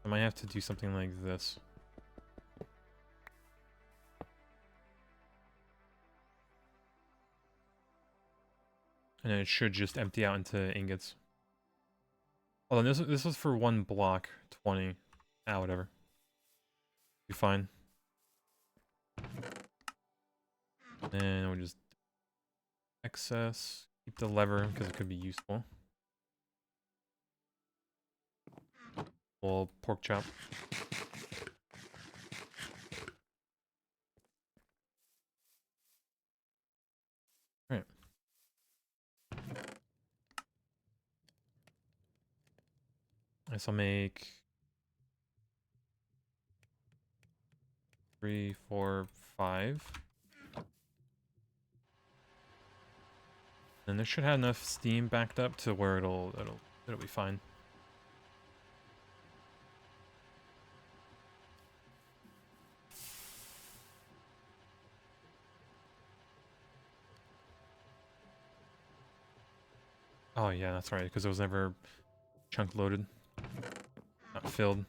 Speaker 1: I might have to do something like this. And then it should just empty out into ingots. Oh, and this was for one block, 20. Ah, whatever. Be fine. And we'll just excess. Keep the lever because it could be useful. Well, pork chop. Alright. Guess I'll make 3, 4, 5. And this should have enough steam backed up to where it'll be fine. Oh yeah, that's right, because it was never chunk loaded. Not filled.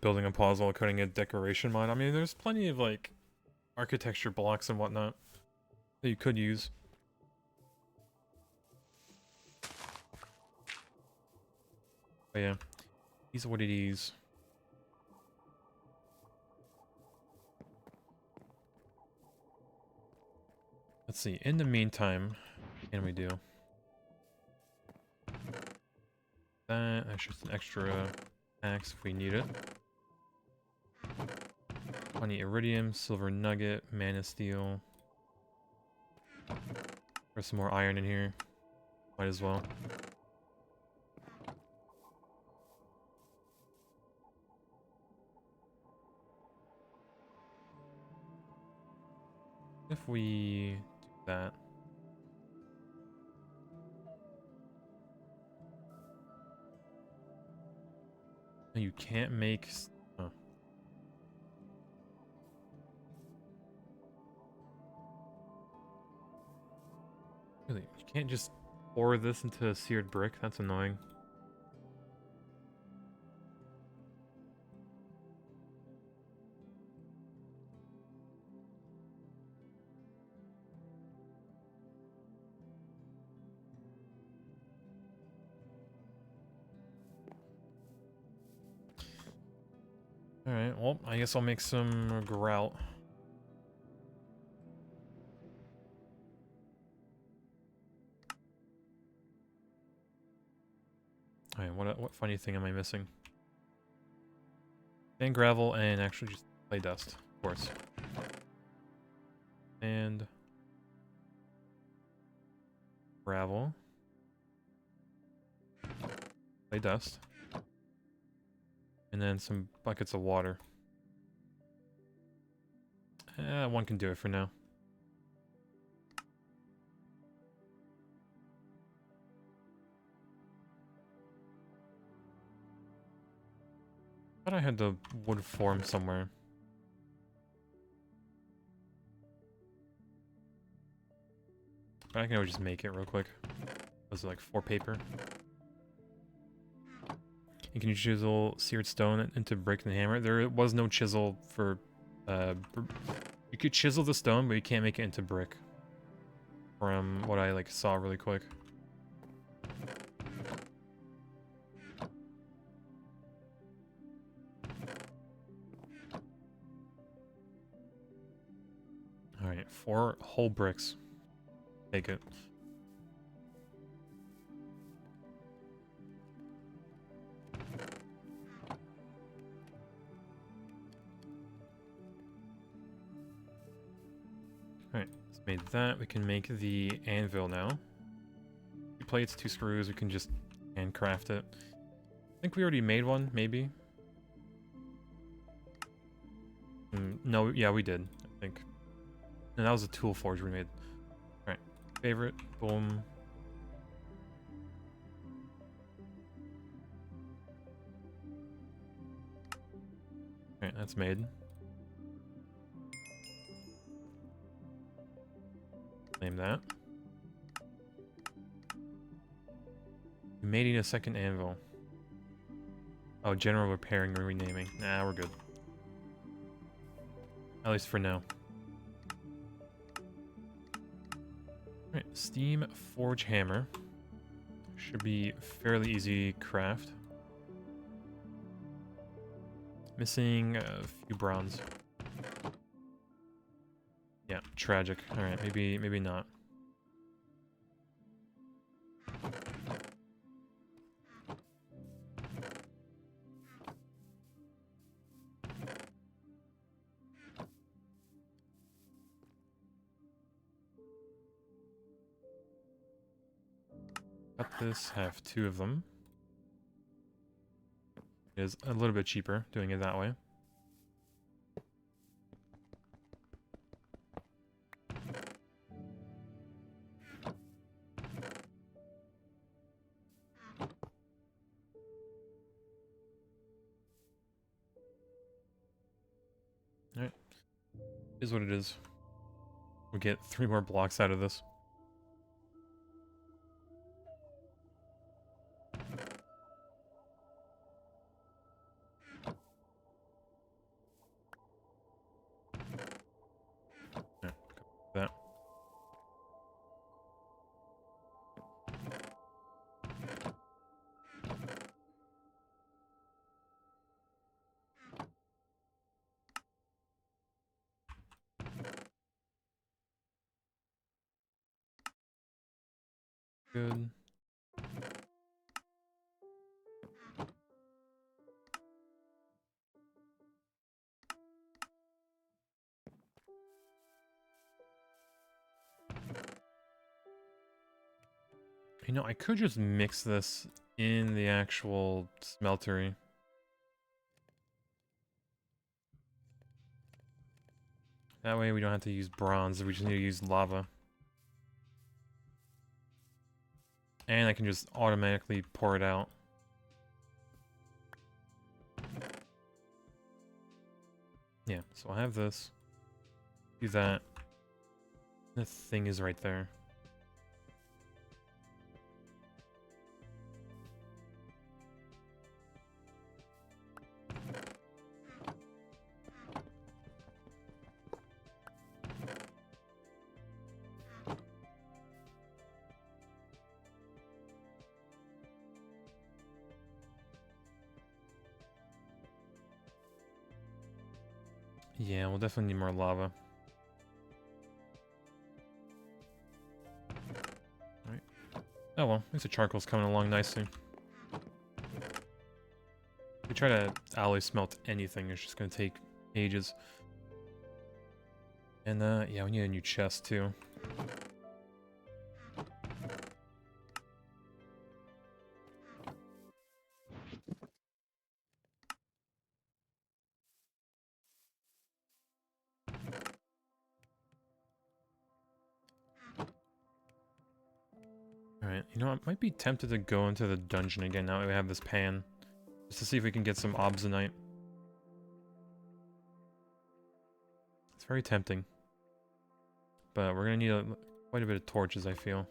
Speaker 1: Building a pause while cutting a decoration mod. I mean, there's plenty of, like, architecture blocks and whatnot that you could use. But yeah, these are what it is. Let's see, in the meantime, what can we do? That's just an extra axe if we need it. 20 iridium, silver nugget, mana steel. There's some more iron in here. Might as well. If we do that. No, you can't make... Oh. Really? You can't just pour this into a seared brick? That's annoying. Alright, well, I guess I'll make some grout. Alright, what funny thing am I missing? And gravel and actually just clay dust, of course. And gravel. Clay dust. And then some buckets of water. One can do it for now. Thought I had the wood form somewhere. But I can always just make it real quick. Was it like 4 paper? And can you chisel seared stone into brick and hammer? There was no chisel for... you could chisel the stone, but you can't make it into brick. From what I, like, saw really quick. Alright, 4 whole bricks. Take it. Alright, let's made that. We can make the anvil now. 2 plates, 2 screws, we can just handcraft it. I think we already made one, maybe. No, yeah, we did, I think. And that was a tool forge we made. Alright, favorite, boom. Alright, that's made. Name that. We may need a second anvil. Oh, general repairing and renaming. Nah, we're good. At least for now. Alright, steam forge hammer. Should be fairly easy craft. Missing a few bronze. Yeah, tragic. Alright, maybe not. Cut this, have 2 of them. It is a little bit cheaper doing it that way. Alright. Is what it is. We get 3 more blocks out of this. Alright, that. Good. You know, I could just mix this in the actual smeltery. That way we don't have to use bronze, we just need to use lava. And I can just automatically pour it out. Yeah, so I'll have this. Do that. The thing is right there. Yeah, we'll definitely need more lava. Alright. Oh well, at least the charcoal's coming along nicely. If we try to alloy smelt anything, it's just gonna take ages. And yeah, we need a new chest too. Alright, you know, I might be tempted to go into the dungeon again now that we have this pan. Just to see if we can get some obsidianite. It's very tempting. But we're gonna need quite a bit of torches, I feel.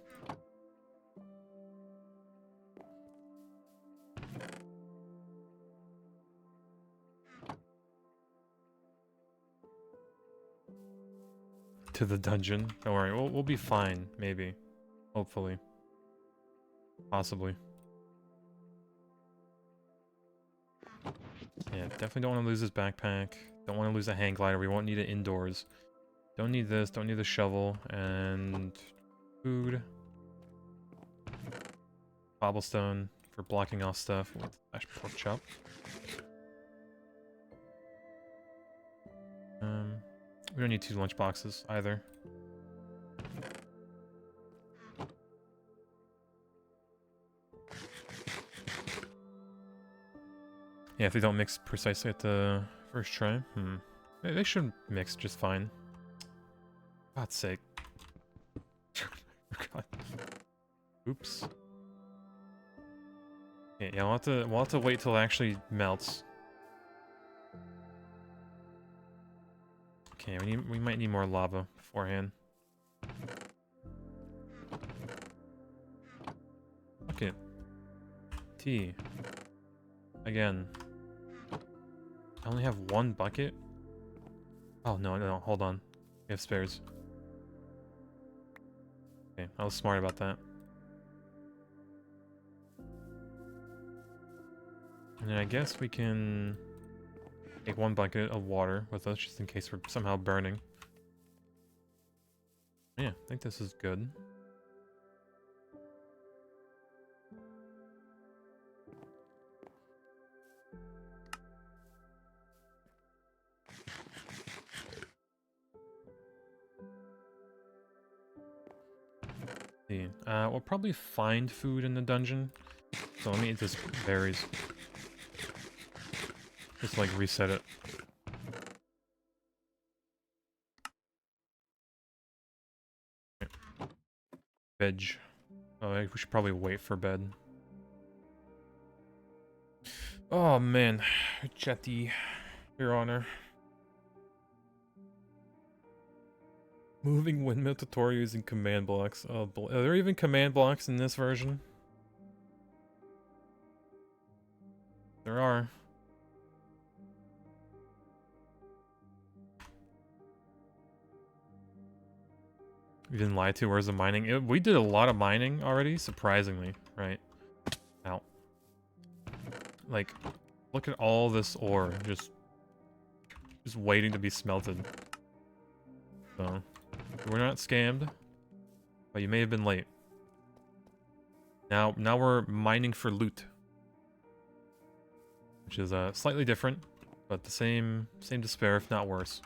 Speaker 1: to the dungeon. Don't worry, we'll be fine, maybe. Hopefully. Possibly. Yeah, definitely don't want to lose this backpack. Don't want to lose a hang glider. We won't need it indoors. Don't need this. Don't need the shovel. And food. Cobblestone for blocking off stuff with mashed pork chop. We don't need 2 lunch boxes either. Yeah, if they don't mix precisely at the first try. They should mix just fine. God's sake. God. Oops. Okay, yeah, we'll have to wait till it actually melts. Okay, we might need more lava beforehand. Okay. Tea. Again. I only have 1 bucket? Oh, no, hold on. We have spares. Okay, I was smart about that. And then I guess we can take 1 bucket of water with us just in case we're somehow burning. Yeah, I think this is good. We'll probably find food in the dungeon. So let me eat this berries. Just like reset it. Veg. Oh, we should probably wait for bed. Oh man, Jetty, Your Honor. Moving windmill tutorial using command blocks. Oh, are there even command blocks in this version? There are. We didn't lie to. Where's the mining? We did a lot of mining already, surprisingly, right? Ow. Like, look at all this ore just waiting to be smelted. So, we're not scammed, but you may have been late. Now we're mining for loot, which is slightly different, but the same despair, if not worse.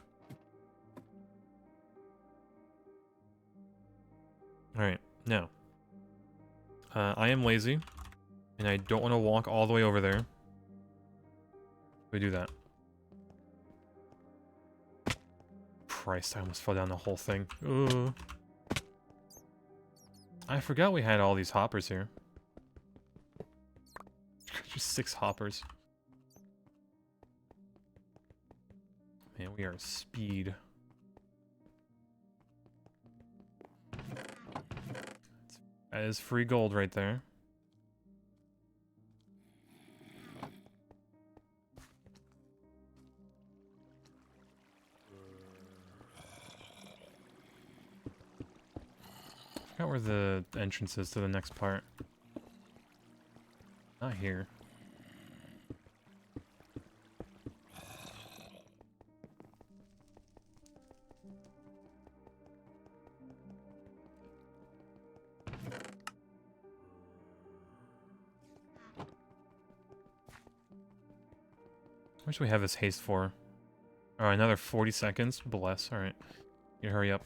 Speaker 1: Alright, now. I am lazy, and I don't want to walk all the way over there. We do that. Christ, I almost fell down the whole thing. Ugh. I forgot we had all these hoppers here. Just 6 hoppers. Man, we are speed. That is free gold right there. I forgot where the entrance is to the next part. Not here. How much do we have this haste for? Oh, another 40 seconds? Bless. Alright. You hurry up.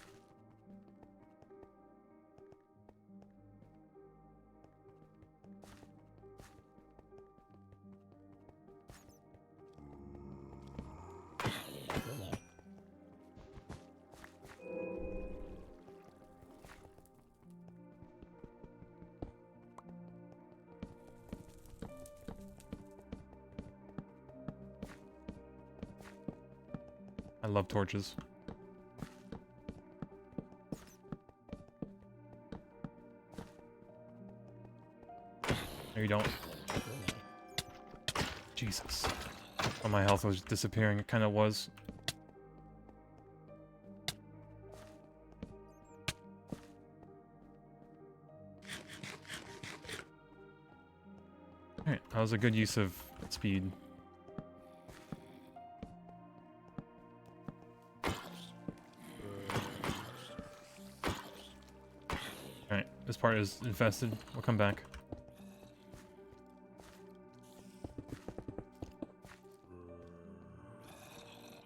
Speaker 1: I love torches. No, you don't. Jesus. Oh, my health was disappearing. It kind of was. That was a good use of speed. Alright, this part is infested. We'll come back.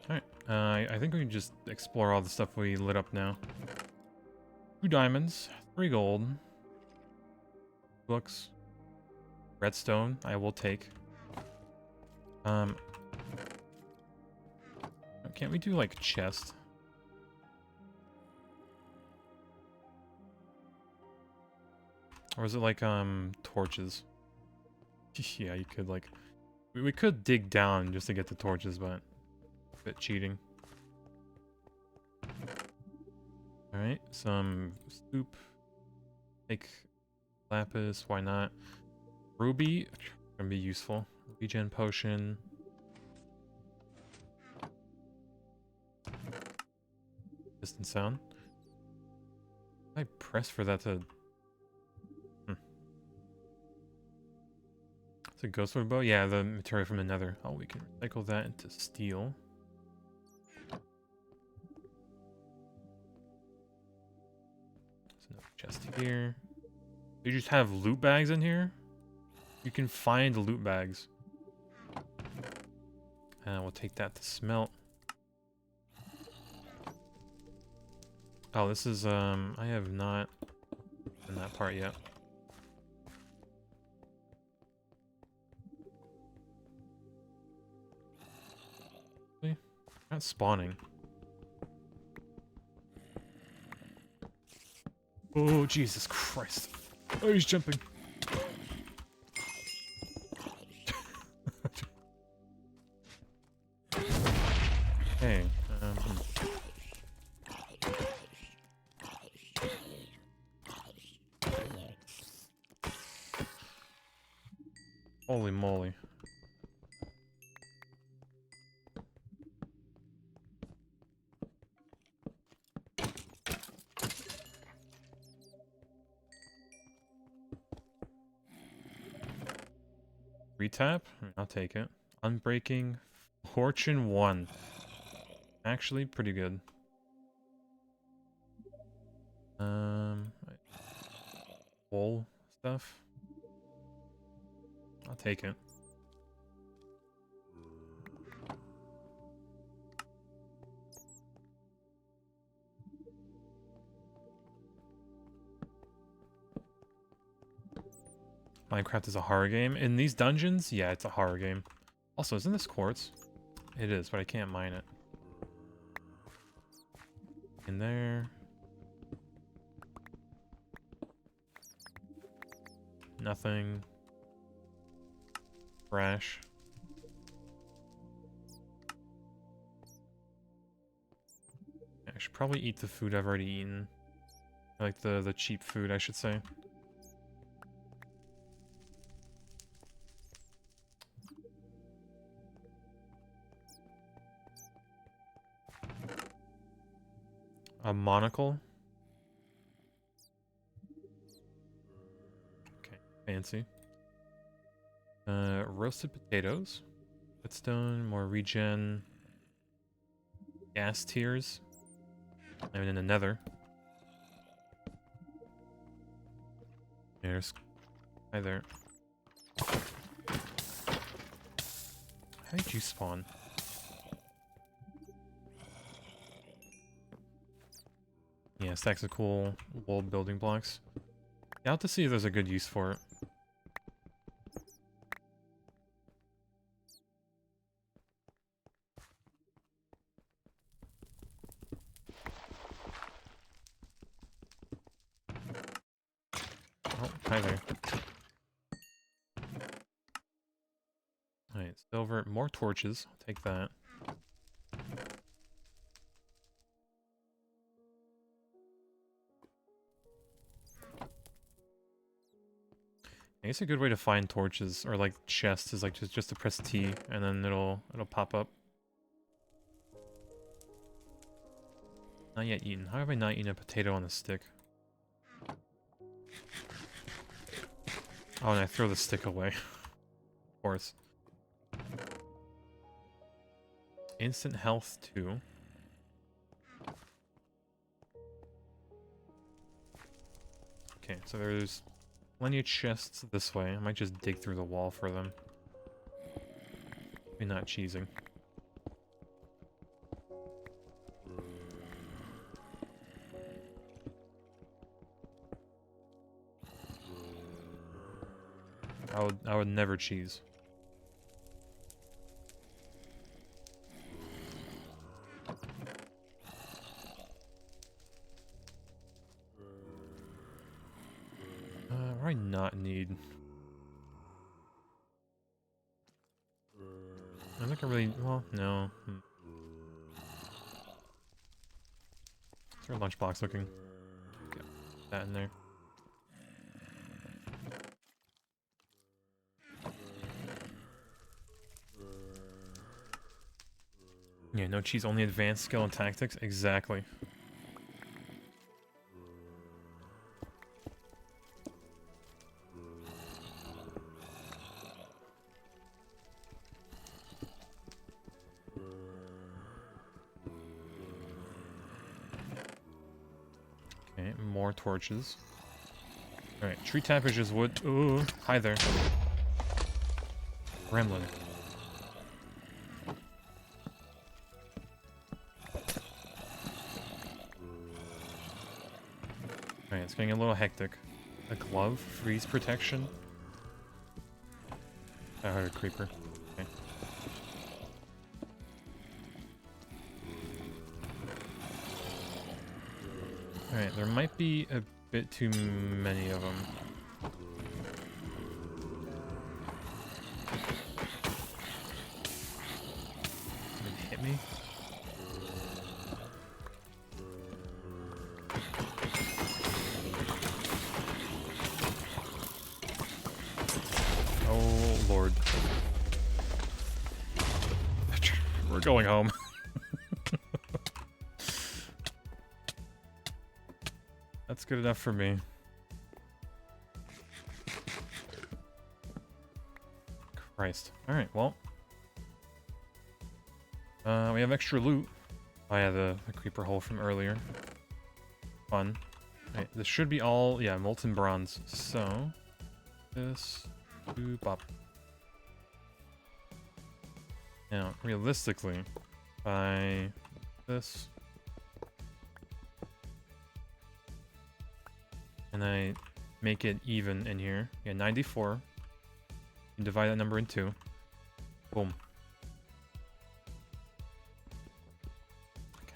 Speaker 1: Alright, I think we can just explore all the stuff we lit up now. 2 diamonds, 3 gold. Books. Redstone, I will take. Can't we do, like, chest? Or is it like, torches? Yeah, you could, like... We could dig down just to get the torches, but... a bit cheating. Alright, some soup. Take lapis, why not? Ruby, gonna be useful. Regen potion. Distant sound. I press for that to... It's a ghostwood bow? Yeah, the material from the nether. Oh, we can recycle that into steel. There's another chest here. You just have loot bags in here? You can find loot bags. And we'll take that to smelt. Oh, this is, I have not done that part yet. See? Not spawning. Oh, Jesus Christ. Oh, he's jumping. Hey, Holy moly. Retap? I'll take it. Unbreaking Fortune 1. Actually, pretty good. Wool stuff. I'll take it. Minecraft is a horror game. In these dungeons, yeah, it's a horror game. Also, isn't this quartz? It is, but I can't mine it. In there. Nothing. Trash. I should probably eat the food I've already eaten. Like the cheap food, I should say. A monocle. Okay, fancy. Roasted potatoes. Redstone, more regen. Gas tiers. I'm in the nether. There's... Hi there. How did you spawn? Yeah, stacks of cool wool building blocks. Yeah, I'll have to see if there's a good use for it. Oh, hi there. Alright, silver, more torches. I'll take that. I guess a good way to find torches or like chests is like just to press T and then it'll pop up. Not yet eaten. How have I not eaten a potato on a stick? Oh, and I throw the stick away. course. Instant health 2. Okay, so there's plenty of chests this way. I might just dig through the wall for them. Maybe not cheesing. I would never cheese. What do I not need? I think I really... Well, no. Is there a lunchbox looking? Get that in there. Yeah, no cheese, only advanced skill and tactics. Exactly. Okay, more torches. Alright, tree tappage is wood. Ooh, hi there. Gremlin. Alright, it's getting a little hectic. A glove, freeze protection. I heard a creeper. Okay. Alright, there might be a bit too many of them. It hit me. Oh, Lord. We're going home. That's good enough for me. Christ. Alright, well. We have extra loot. Oh yeah, the creeper hole from earlier. Fun. Alright, this should be all, yeah, molten bronze. So, this, boop up. Now, realistically, by this, and I make it even in here. Yeah, 94. You divide that number in 2. Boom. Okay.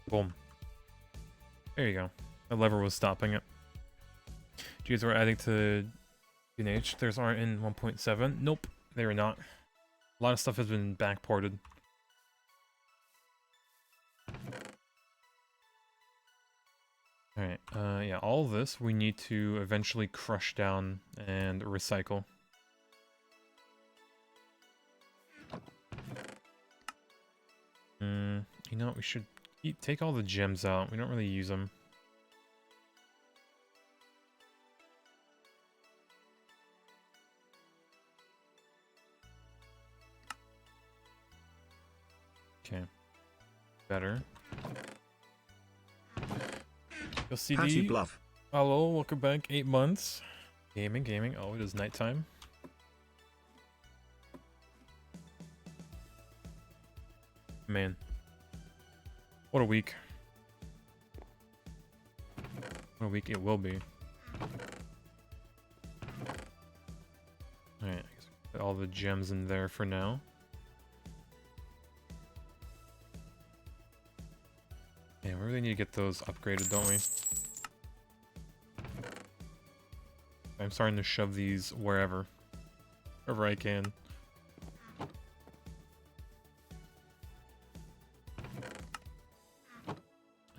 Speaker 1: Boom. There you go. The lever was stopping it. Geez, we're adding to DNH. There's aren't in 1.7. Nope, they are not. A lot of stuff has been backported. Alright, yeah, all of this we need to eventually crush down and recycle. You know, we should take all the gems out. We don't really use them. Okay. Better.
Speaker 2: Patty Bluff.
Speaker 1: Hello, welcome back. 8 months. Gaming. Oh, it is nighttime. Man. What a week. What a week it will be. Alright, I guess put all the gems in there for now. Yeah, we really need to get those upgraded, don't we? I'm starting to shove these wherever I can.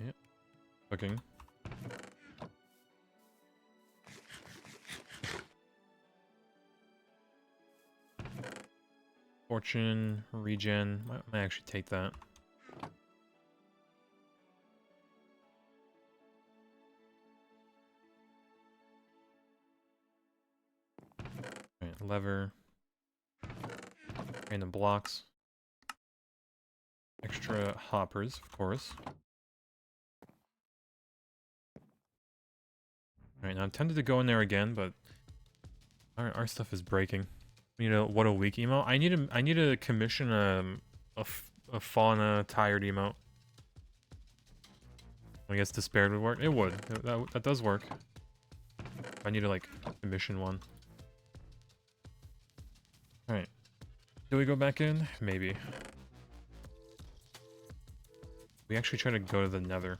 Speaker 1: Yep. Cooking. Fortune, regen. Might actually take that. lever. Random blocks. Extra hoppers, of course. Alright, now I'm tempted to go in there again, but our stuff is breaking. You know, what a weak emote. I need to commission a fauna tired emote. I guess despaired would work. It would. That does work. I need to like commission one. Alright. Do we go back in? Maybe. We actually try to go to the nether.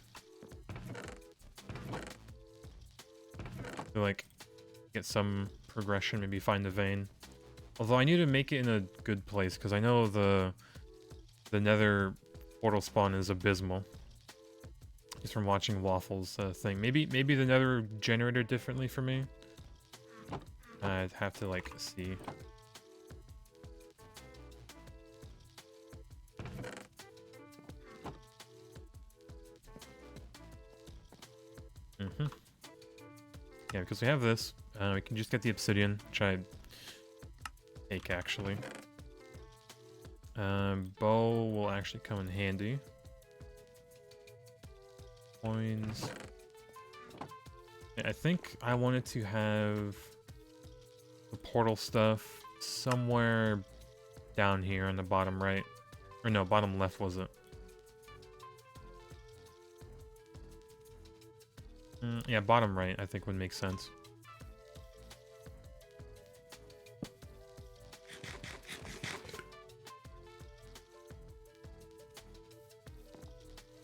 Speaker 1: To like get some progression, maybe find the vein. Although I need to make it in a good place, because I know the nether portal spawn is abysmal. Just from watching Waffles' thing. Maybe the nether generated differently for me. I'd have to like see. Yeah, because we have this. We can just get the obsidian, which I take actually. Bow will actually come in handy. Coins. Yeah, I think I wanted to have the portal stuff somewhere down here on the bottom right. Or no, bottom left was it? Yeah, bottom right I think would make sense.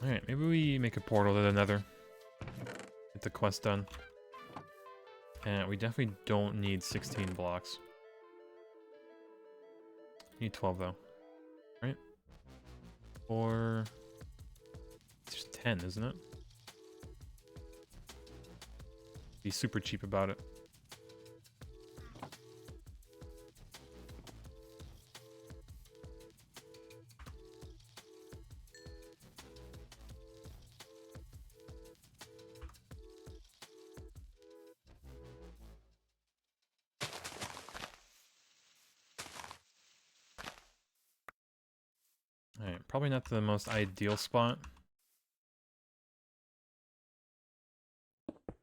Speaker 1: Alright, maybe we make a portal to the nether. Get the quest done. And we definitely don't need 16 blocks. Need 12 though. Right? Or... it's just 10, isn't it? Be super cheap about it. Alright, probably not the most ideal spot.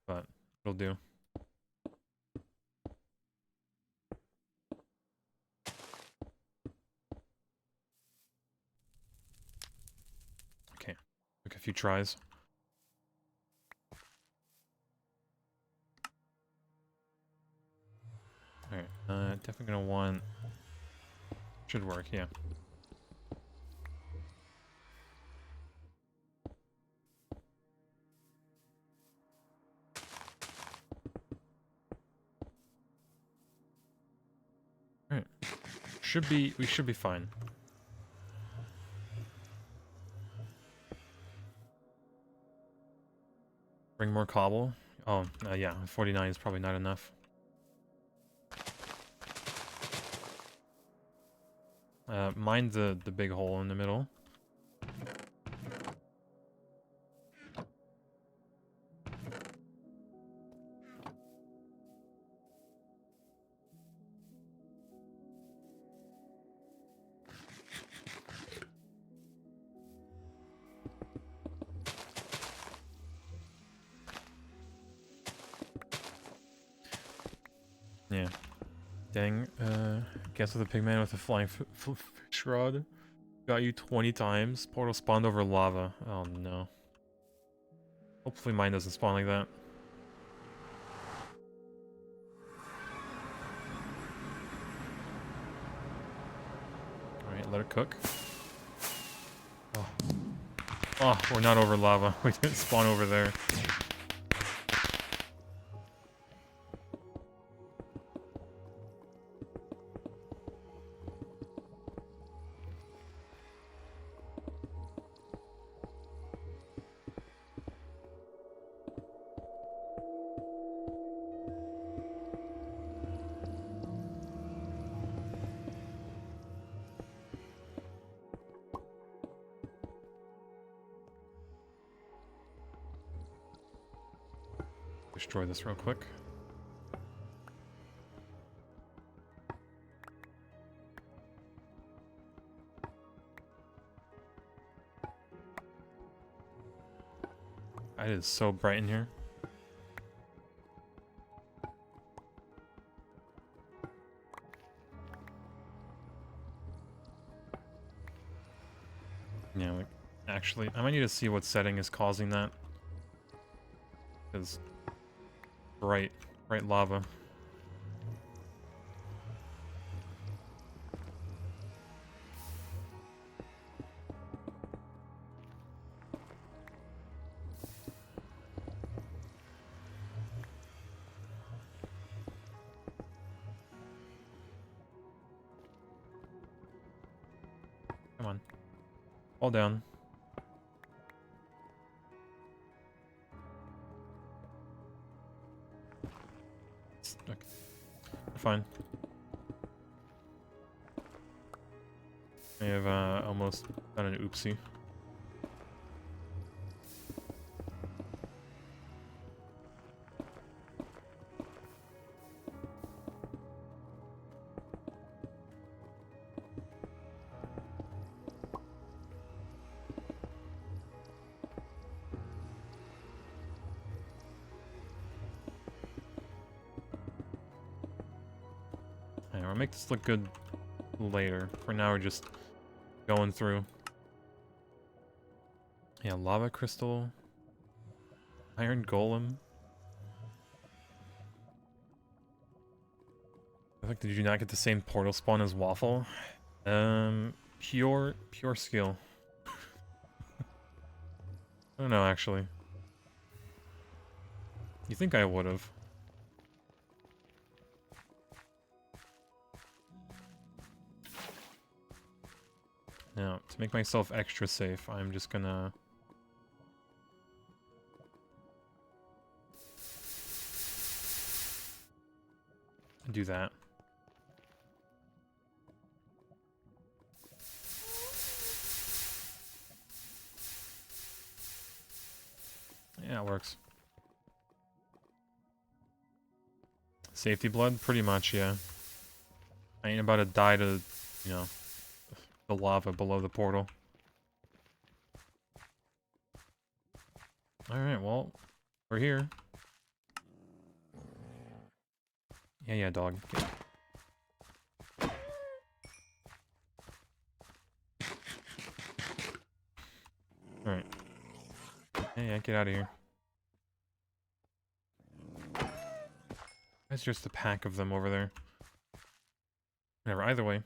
Speaker 1: But it'll do. Okay, took a few tries. Alright, definitely gonna want... should work, yeah. Alright. We should be fine. Bring more cobble? Oh, yeah, 49 is probably not enough. Mind the big hole in the middle. Yeah. Dang, guess with a pigman with a flying fish rod. Got you 20 times. Portal spawned over lava. Oh no. Hopefully mine doesn't spawn like that. Alright, let it cook. Oh. Oh, we're not over lava. We didn't spawn over there. Destroy this real quick. It is so bright in here. Yeah, like, actually, I might need to see what setting is causing that. Because bright lava. Come on. Fall down. Okay. Fine. I have almost done an oopsie. Alright, we'll make this look good later. For now, we're just going through. Yeah, lava crystal. Iron golem. I think, did you not get the same portal spawn as Waffle? Pure skill. I don't know, actually. You think I would've? Now, to make myself extra safe, I'm just gonna... do that. Yeah, it works. Safety blood? Pretty much, yeah. I ain't about to die to, you know, the lava below the portal. Alright, well, we're here. Yeah, dog. Alright. Yeah, get out of here. That's just a pack of them over there. Whatever, either way.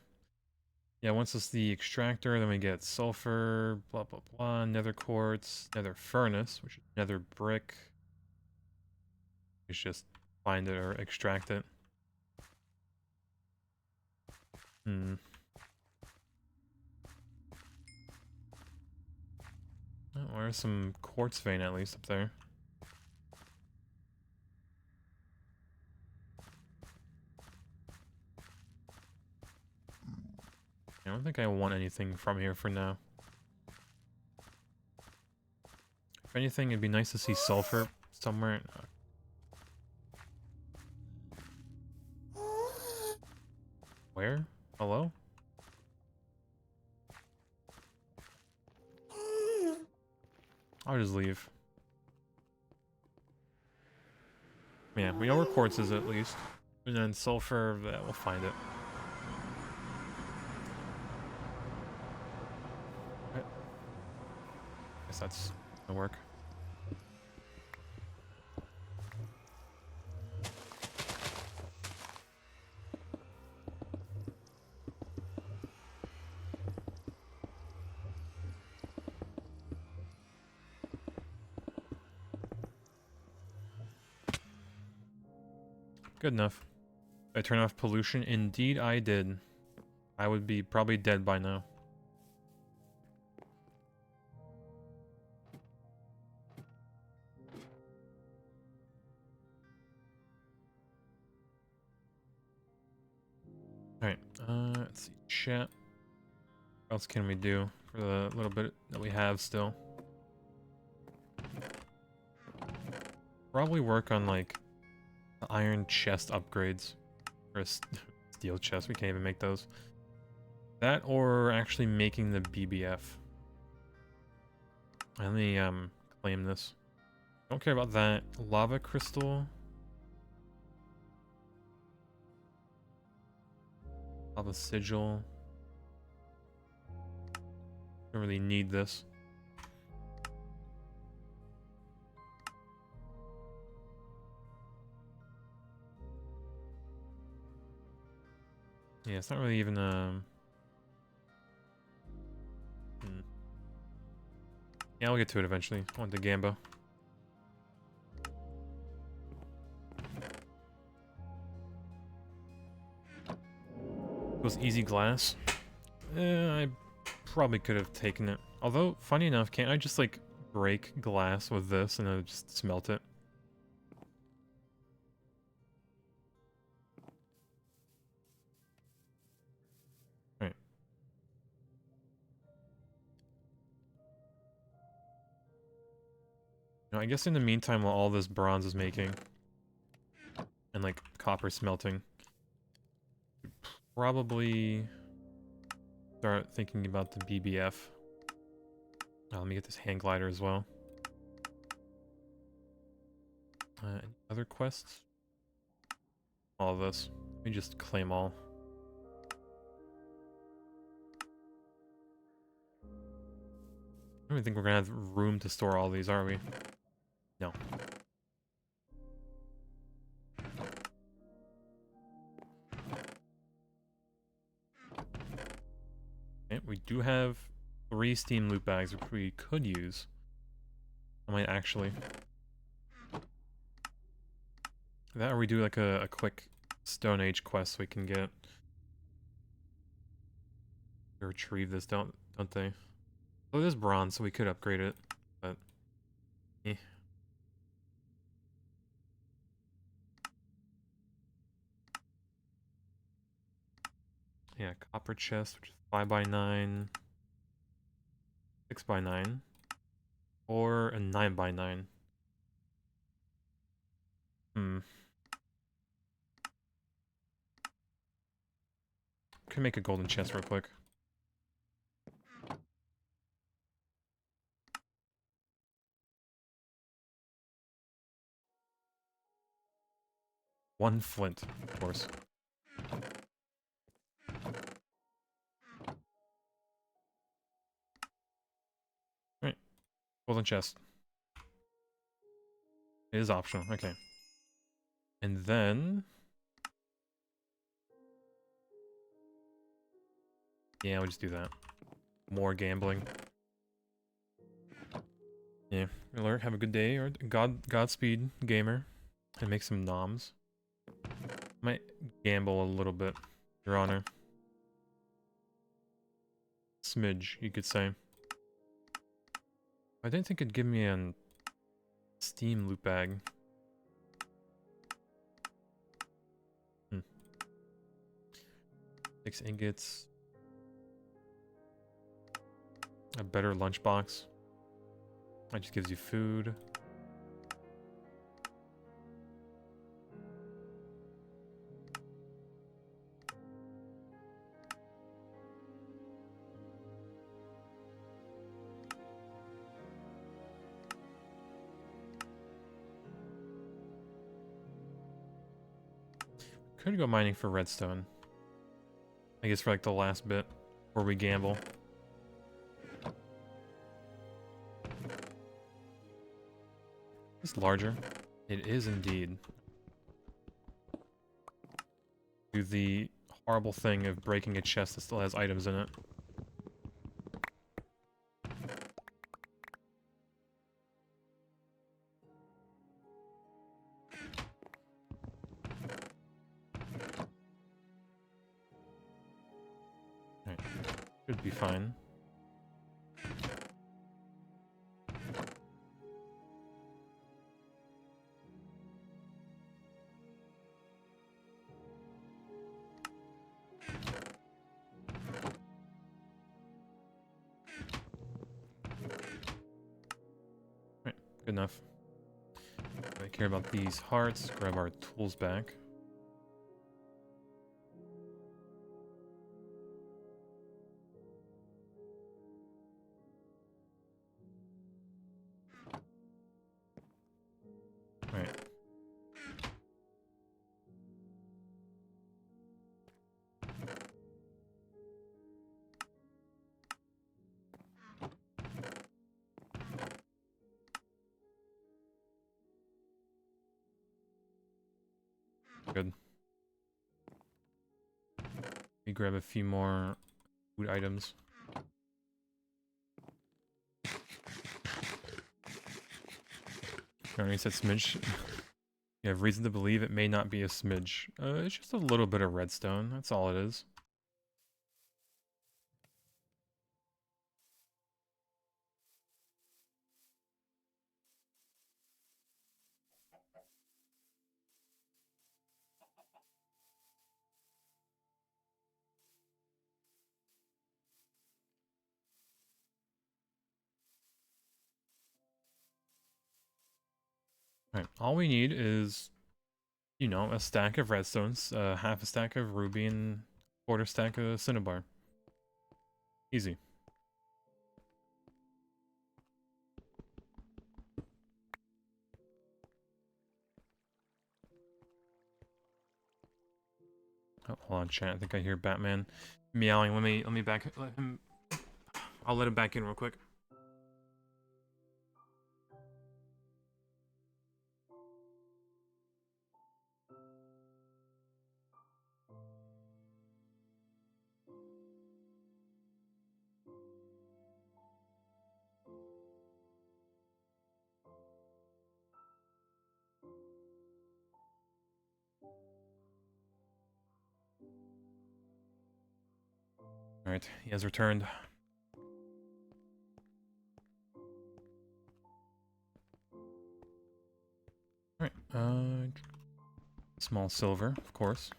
Speaker 1: Yeah, once it's the extractor, then we get sulfur, blah blah blah, nether quartz, nether furnace, which is nether brick. It's just find it or extract it. Oh, there's some quartz vein at least up there. I don't think I want anything from here for now. If anything, it'd be nice to see sulfur somewhere. Where? Hello? I'll just leave. Yeah, we know where quartz is at least. And then sulfur, we'll find it. Guess that's gonna work. Good enough. Did I turn off pollution? Indeed I did. I would be probably dead by now. Alright, let's see. Chat. What else can we do for the little bit that we have still? Probably work on, like, the iron chest upgrades. Or a steel chest, we can't even make those. That or actually making the BBF. Let me, claim this. Don't care about that. Lava crystal. Lava sigil. Don't really need this. Yeah, it's not really even Yeah, I'll get to it eventually. I want the Gambo. It was easy glass. I probably could have taken it. Although, funny enough, can't I just like break glass with this and then just smelt it? Right. Now, I guess in the meantime, while all this bronze is making and like copper smelting, probably start thinking about the BBF. Let me get this hand glider as well. Any other quests? All of this. Let me just claim all. I don't even think we're gonna have room to store all these, are we? No. Okay, we do have 3 Steam loot bags, which we could use. I might actually. That or we do like a quick Stone Age quest we can get. They retrieve this, don't they? Oh, it is bronze, so we could upgrade it, but eh. Yeah, copper chest, which is 5x9, 6x9, or a 9x9. Hmm. Can make a golden chest real quick. One flint, of course. Right. Golden chest. It is optional, okay. And then... yeah, we'll just do that. More gambling. Yeah. Alert, have a good day, or Godspeed, gamer. And make some noms. Might gamble a little bit, Your Honor. Smidge, you could say. I didn't think it'd give me a Steam loot bag. 6 ingots. A better lunchbox. That just gives you food. Could go mining for redstone. I guess for like the last bit where we gamble. It's larger. It is indeed. Do the horrible thing of breaking a chest that still has items in it. Alright. Should be fine. Good enough. I care about these hearts. Grab our tools back. Good. Let me grab a few more food items. Alright, said smidge. You have reason to believe it may not be a smidge. It's just a little bit of redstone. That's all it is. Alright, all we need is, you know, a stack of redstones, half a stack of ruby, and quarter stack of cinnabar. Easy. Oh, hold on, chat. I think I hear Batman meowing. Let me let him. I'll let him back in real quick. Alright, he has returned. Alright, small silver, of course.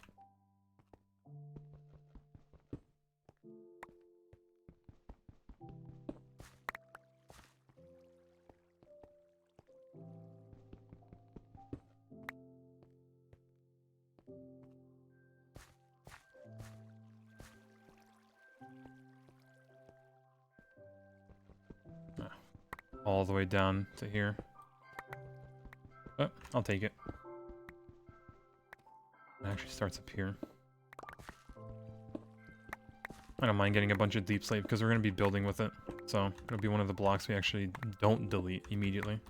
Speaker 1: All the way down to here. Oh, I'll take it. It actually starts up here. I don't mind getting a bunch of deep slate because we're going to be building with it. So it'll be one of the blocks we actually don't delete immediately.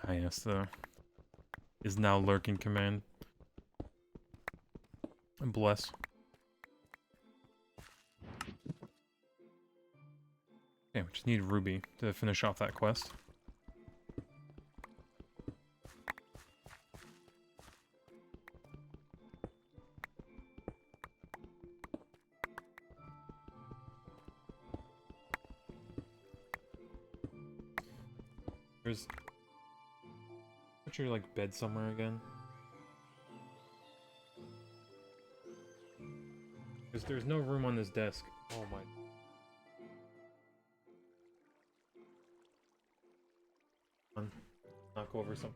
Speaker 1: Ah, yes, the is now lurking command. And bless. Okay, we just need Ruby to finish off that quest. There's... Put your, like, bed somewhere again. Because there's no room on this desk. Oh my... Knock over something.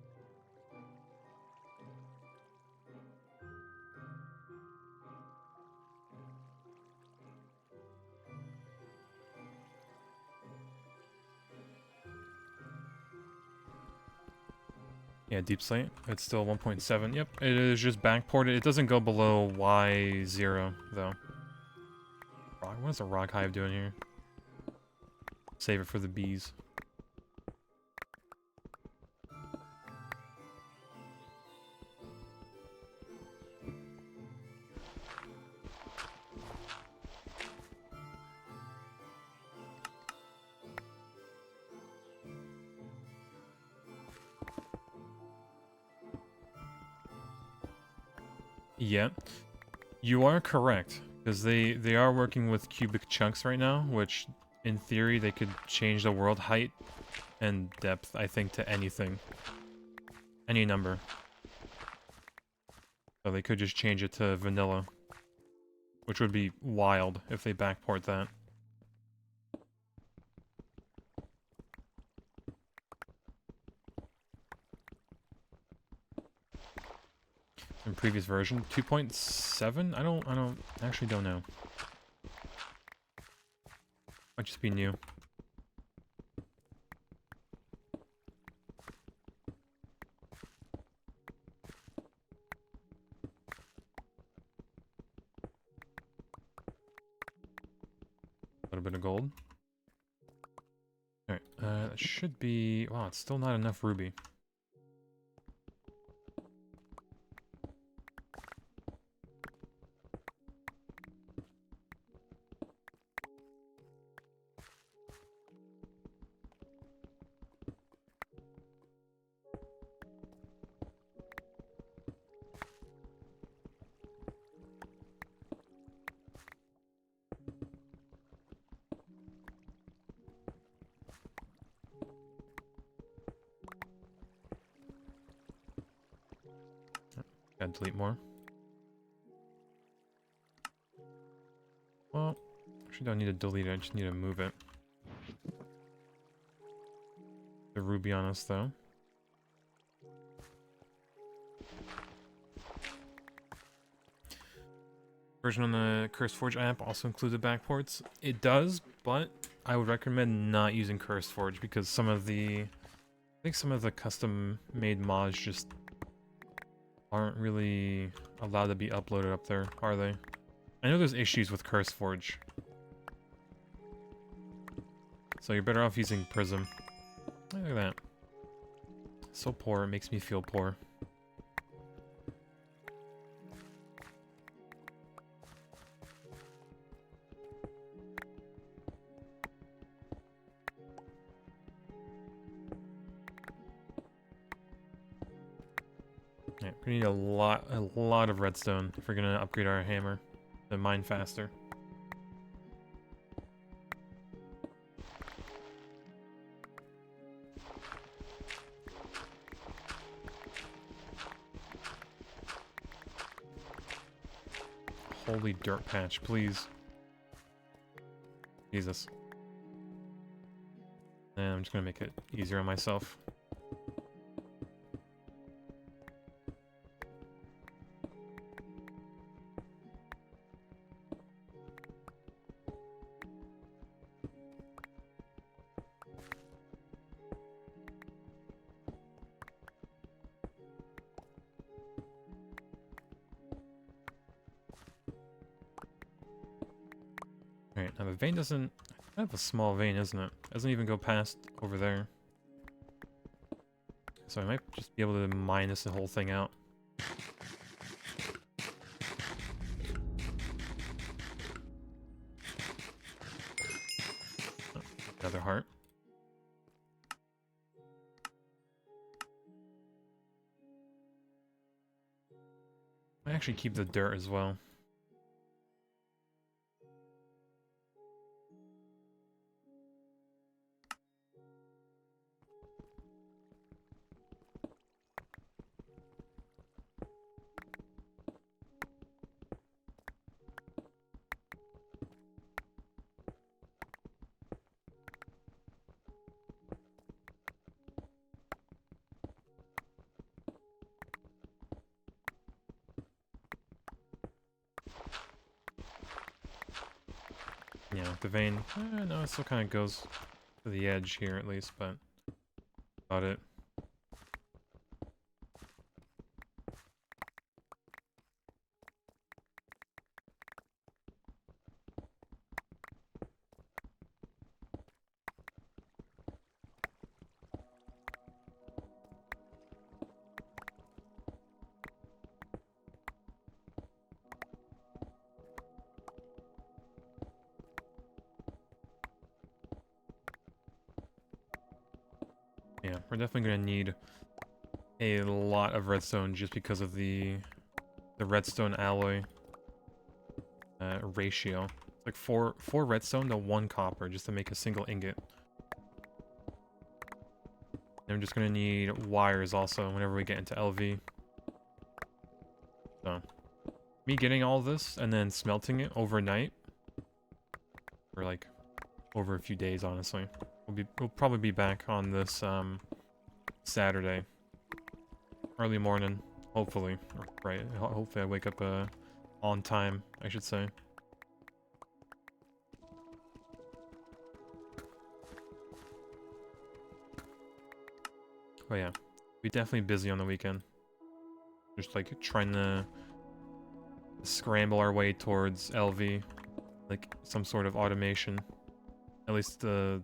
Speaker 1: Yeah, deep slate. It's still 1.7. Yep, it is just backported. It doesn't go below Y0, though. What is a rock hive doing here? Save it for the bees. Yeah, you are correct, because they are working with cubic chunks right now, which in theory they could change the world height and depth, I think, to anything. Any number. So they could just change it to vanilla, which would be wild if they backport that. in previous version. 2.7? I actually don't know. Might just be new. A little bit of gold. Alright, that should be... Wow, it's still not enough ruby. Gotta delete more. Well, actually don't need to delete it, I just need to move it. The ruby on us though. Version on the CurseForge app also includes the backports. It does, but I would recommend not using CurseForge because some of the... I think some of the custom-made mods just aren't really allowed to be uploaded up there, are they? I know there's issues with CurseForge. So you're better off using Prism. Look at that. So poor, it makes me feel poor. Yeah, we need a lot of redstone if we're gonna upgrade our hammer to mine faster. Holy dirt patch, please. Jesus. And I'm just gonna make it easier on myself. Alright, now the vein doesn't... I have a small vein, isn't it? Doesn't even go past over there. So I might just be able to minus the whole thing out. Oh, another heart. I actually keep the dirt as well. Yeah, the vein, no, it still kind of goes to the edge here at least, but about it. Yeah, we're definitely gonna need a lot of redstone just because of the redstone alloy ratio. It's like four redstone to 1 copper just to make a single ingot. And I'm just gonna need wires also whenever we get into LV. So, me getting all this and then smelting it overnight, or like over a few days, honestly. We'll probably be back on this Saturday, early morning, Hopefully. Right. Hopefully I wake up on time, I should say. Oh yeah. Be definitely busy on the weekend. Just like trying to scramble our way towards LV. Like some sort of automation. At least the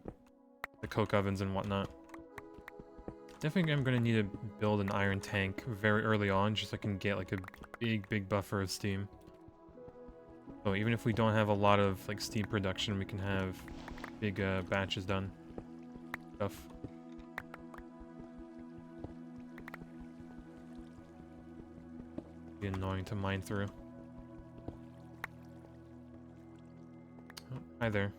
Speaker 1: coke ovens and whatnot. Definitely I'm gonna need to build an iron tank very early on, just so I can get like a big buffer of steam. So even if we don't have a lot of like steam production, we can have big batches done. Stuff. Be annoying to mine through. Oh, hi there.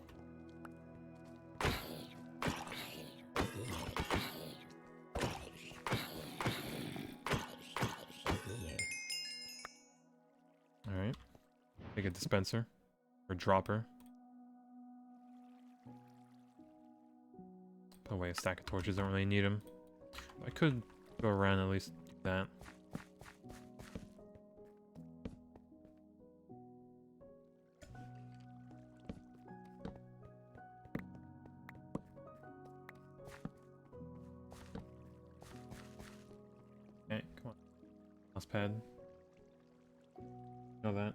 Speaker 1: Alright. Take a dispenser. Or dropper. Put away a stack of torches, don't really need them. I could go around and at least do that. Okay, come on. Mouse pad. Know that.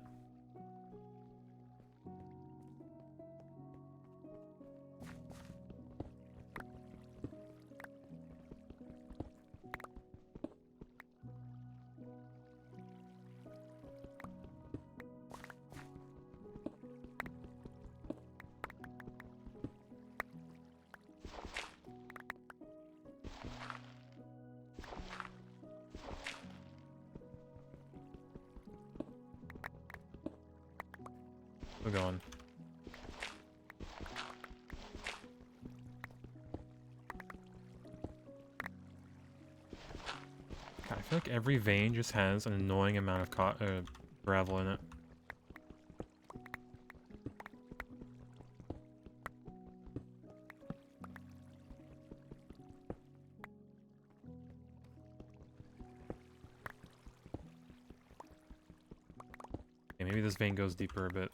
Speaker 1: We're going. God, I feel like every vein just has an annoying amount of gravel in it. Okay, maybe this vein goes deeper a bit.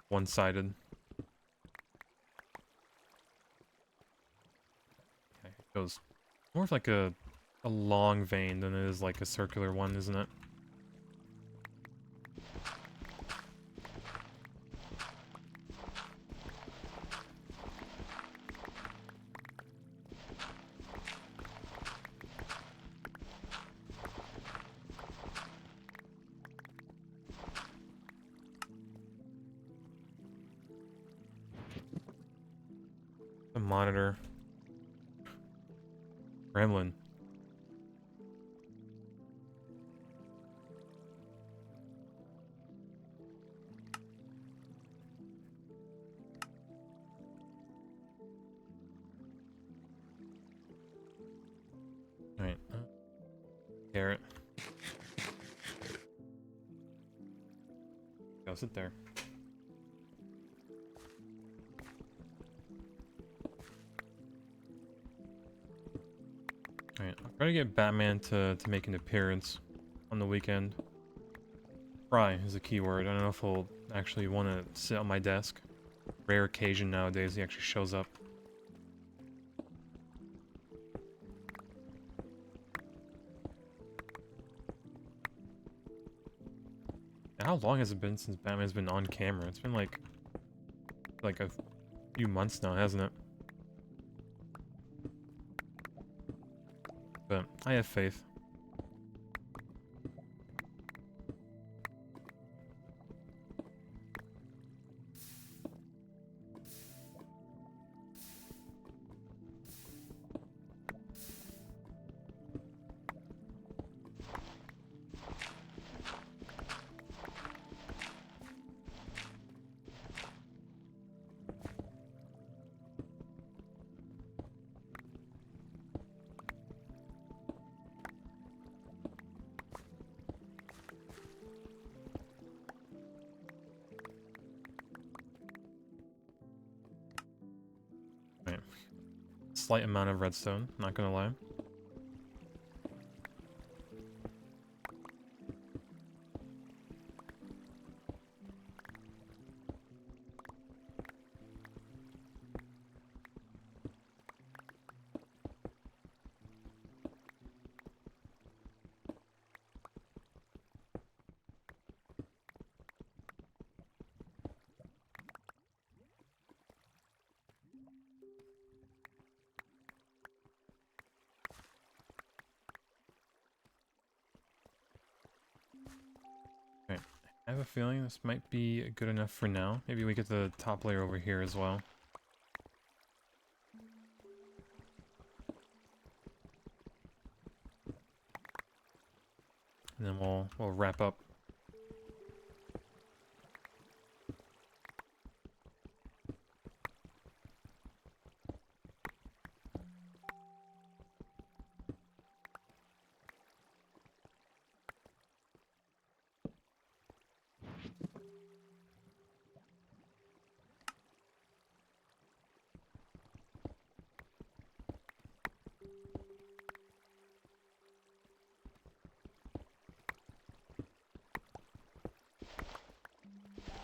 Speaker 1: One-sided. Okay, it goes more of like a long vein than it is like a circular one, isn't it? The monitor. Gremlin. Alright. Carrot. Go sit there. Alright, I'll try to get Batman to make an appearance on the weekend. Try is a keyword. I don't know if he'll actually want to sit on my desk. Rare occasion nowadays he actually shows up. How long has it been since Batman's been on camera? It's been like a few months now, hasn't it? But I have faith. Slight amount of redstone, not gonna lie. have a feeling this might be good enough for now. Maybe we get the top layer over here as well. And then we'll wrap up.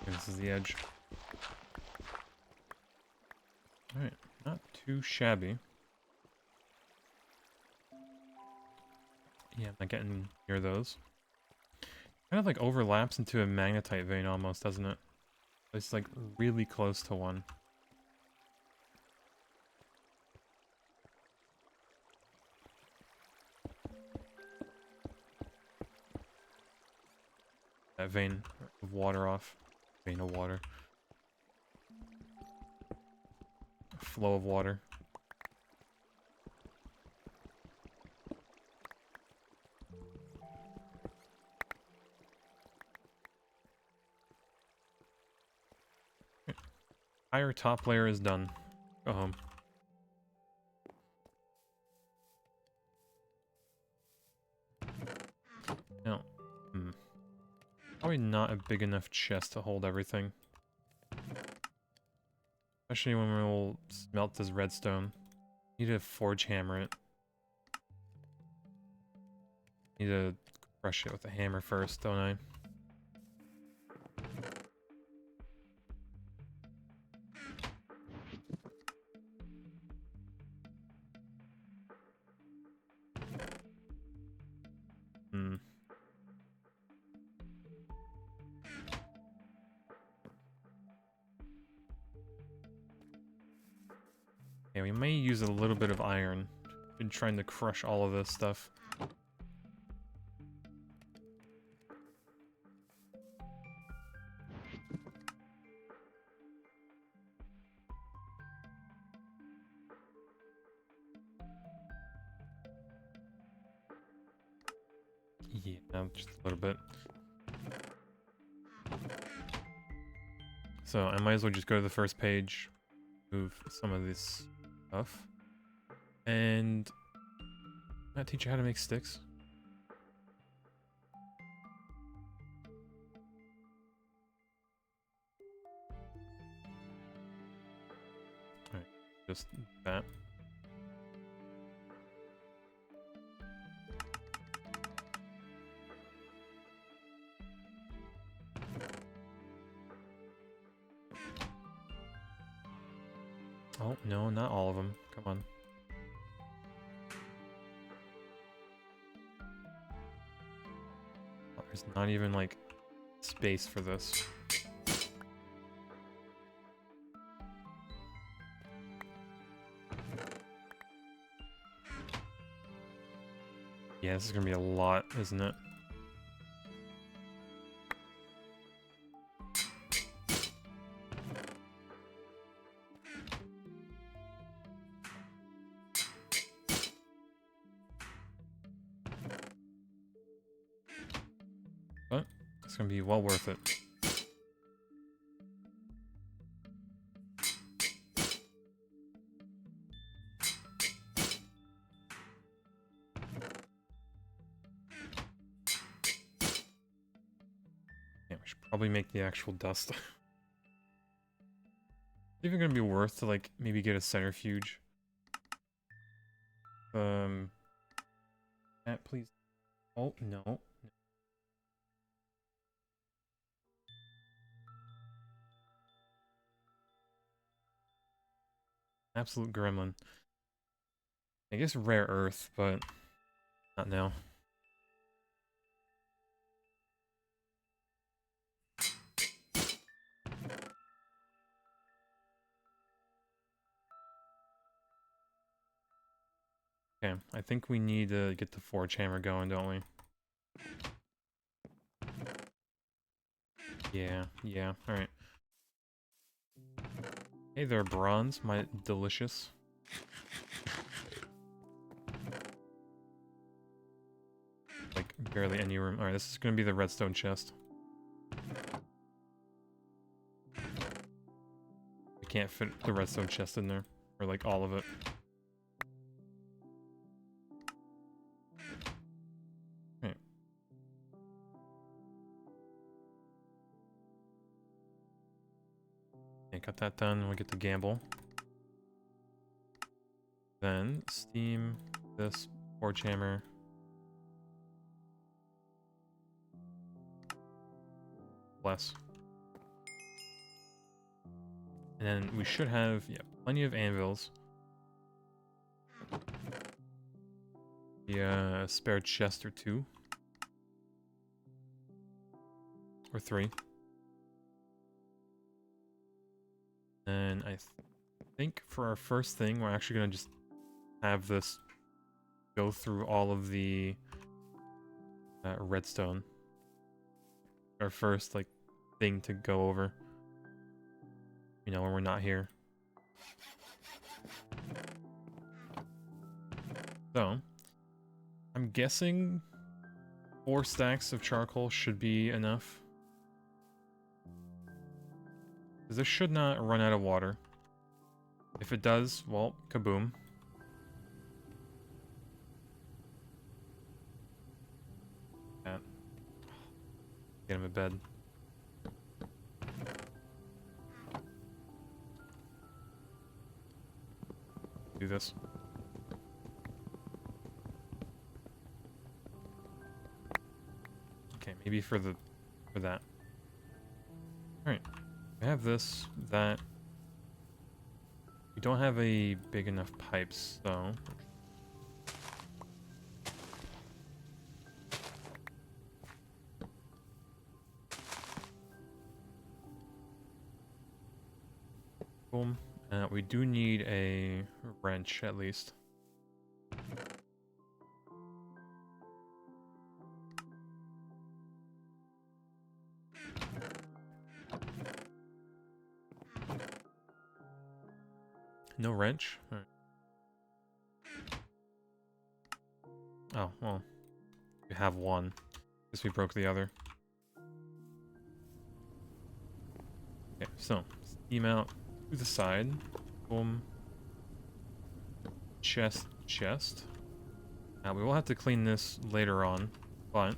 Speaker 1: This is the edge. Alright, not too shabby. Yeah, I'm not getting near those. Kind of like overlaps into a magnetite vein almost, doesn't it? It's like really close to one. That vein of water off. Vein of water. Flow of water. Higher top layer is done. Go home. Now, probably not a big enough chest to hold everything. Especially when we'll smelt this redstone. Need to forge hammer it. Need to crush it with a hammer first, don't I? Yeah, we may use a little bit of iron in trying to crush all of this stuff. Yeah, just a little bit. So I might as well just go to the first page, move some of this stuff, and I'll teach you how to make sticks. Alright, just that. Oh, no, not all of them. Come on. Oh, there's not even, like, space for this. Yeah, this is gonna be a lot, isn't it? But it's gonna be well worth it. Yeah, we should probably make the actual dust. It's even gonna be worth to, like, maybe get a centrifuge. That, please. Oh, no. Absolute gremlin. I guess rare earth, but not now. Okay, I think we need to get the forge hammer going, don't we? Yeah, alright. Hey there, bronze, my delicious. Like, barely any room. Alright, this is gonna be the redstone chest. We can't fit the redstone chest in there. Or, like, all of it. Right. Okay, got that done. We'll get to gamble. Then, steam this forge hammer. Bless. And then we should have, yeah, plenty of anvils. Yeah, a spare chest or two. Or three. And I think for our first thing, we're actually gonna just have this go through all of the redstone. Our first, like, thing to go over. You know, when we're not here. So, I'm guessing 4 stacks of charcoal should be enough. Because this should not run out of water. If it does, well, kaboom. Cat. Get him a bed. Do this. Okay, maybe for that. Alright. I have this, that. We don't have a big enough pipes, though. Boom. We do need a wrench, at least. No wrench? Alright. Oh, well. We have one. Guess we broke the other. Okay, so, steam out to the side. Boom. Chest. Now, we will have to clean this later on, but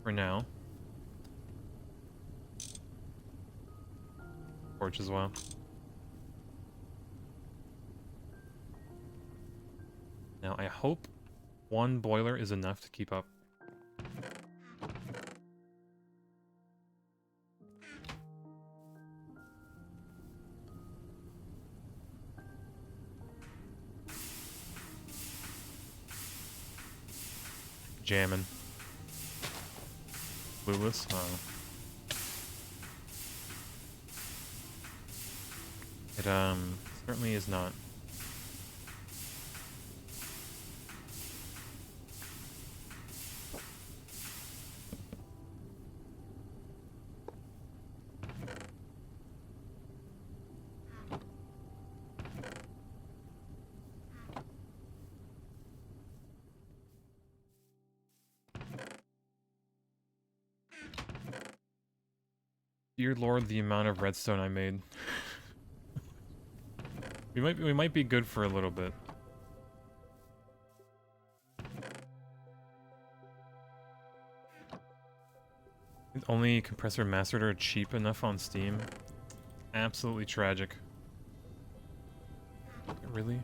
Speaker 1: for now. Torch as well. Now, I hope one boiler is enough to keep up. Jamming. Clueless? Oh. It, certainly is not. Dear Lord, the amount of redstone I made. we might be good for a little bit. Only compressor mastered are cheap enough on Steam. Absolutely tragic. Really?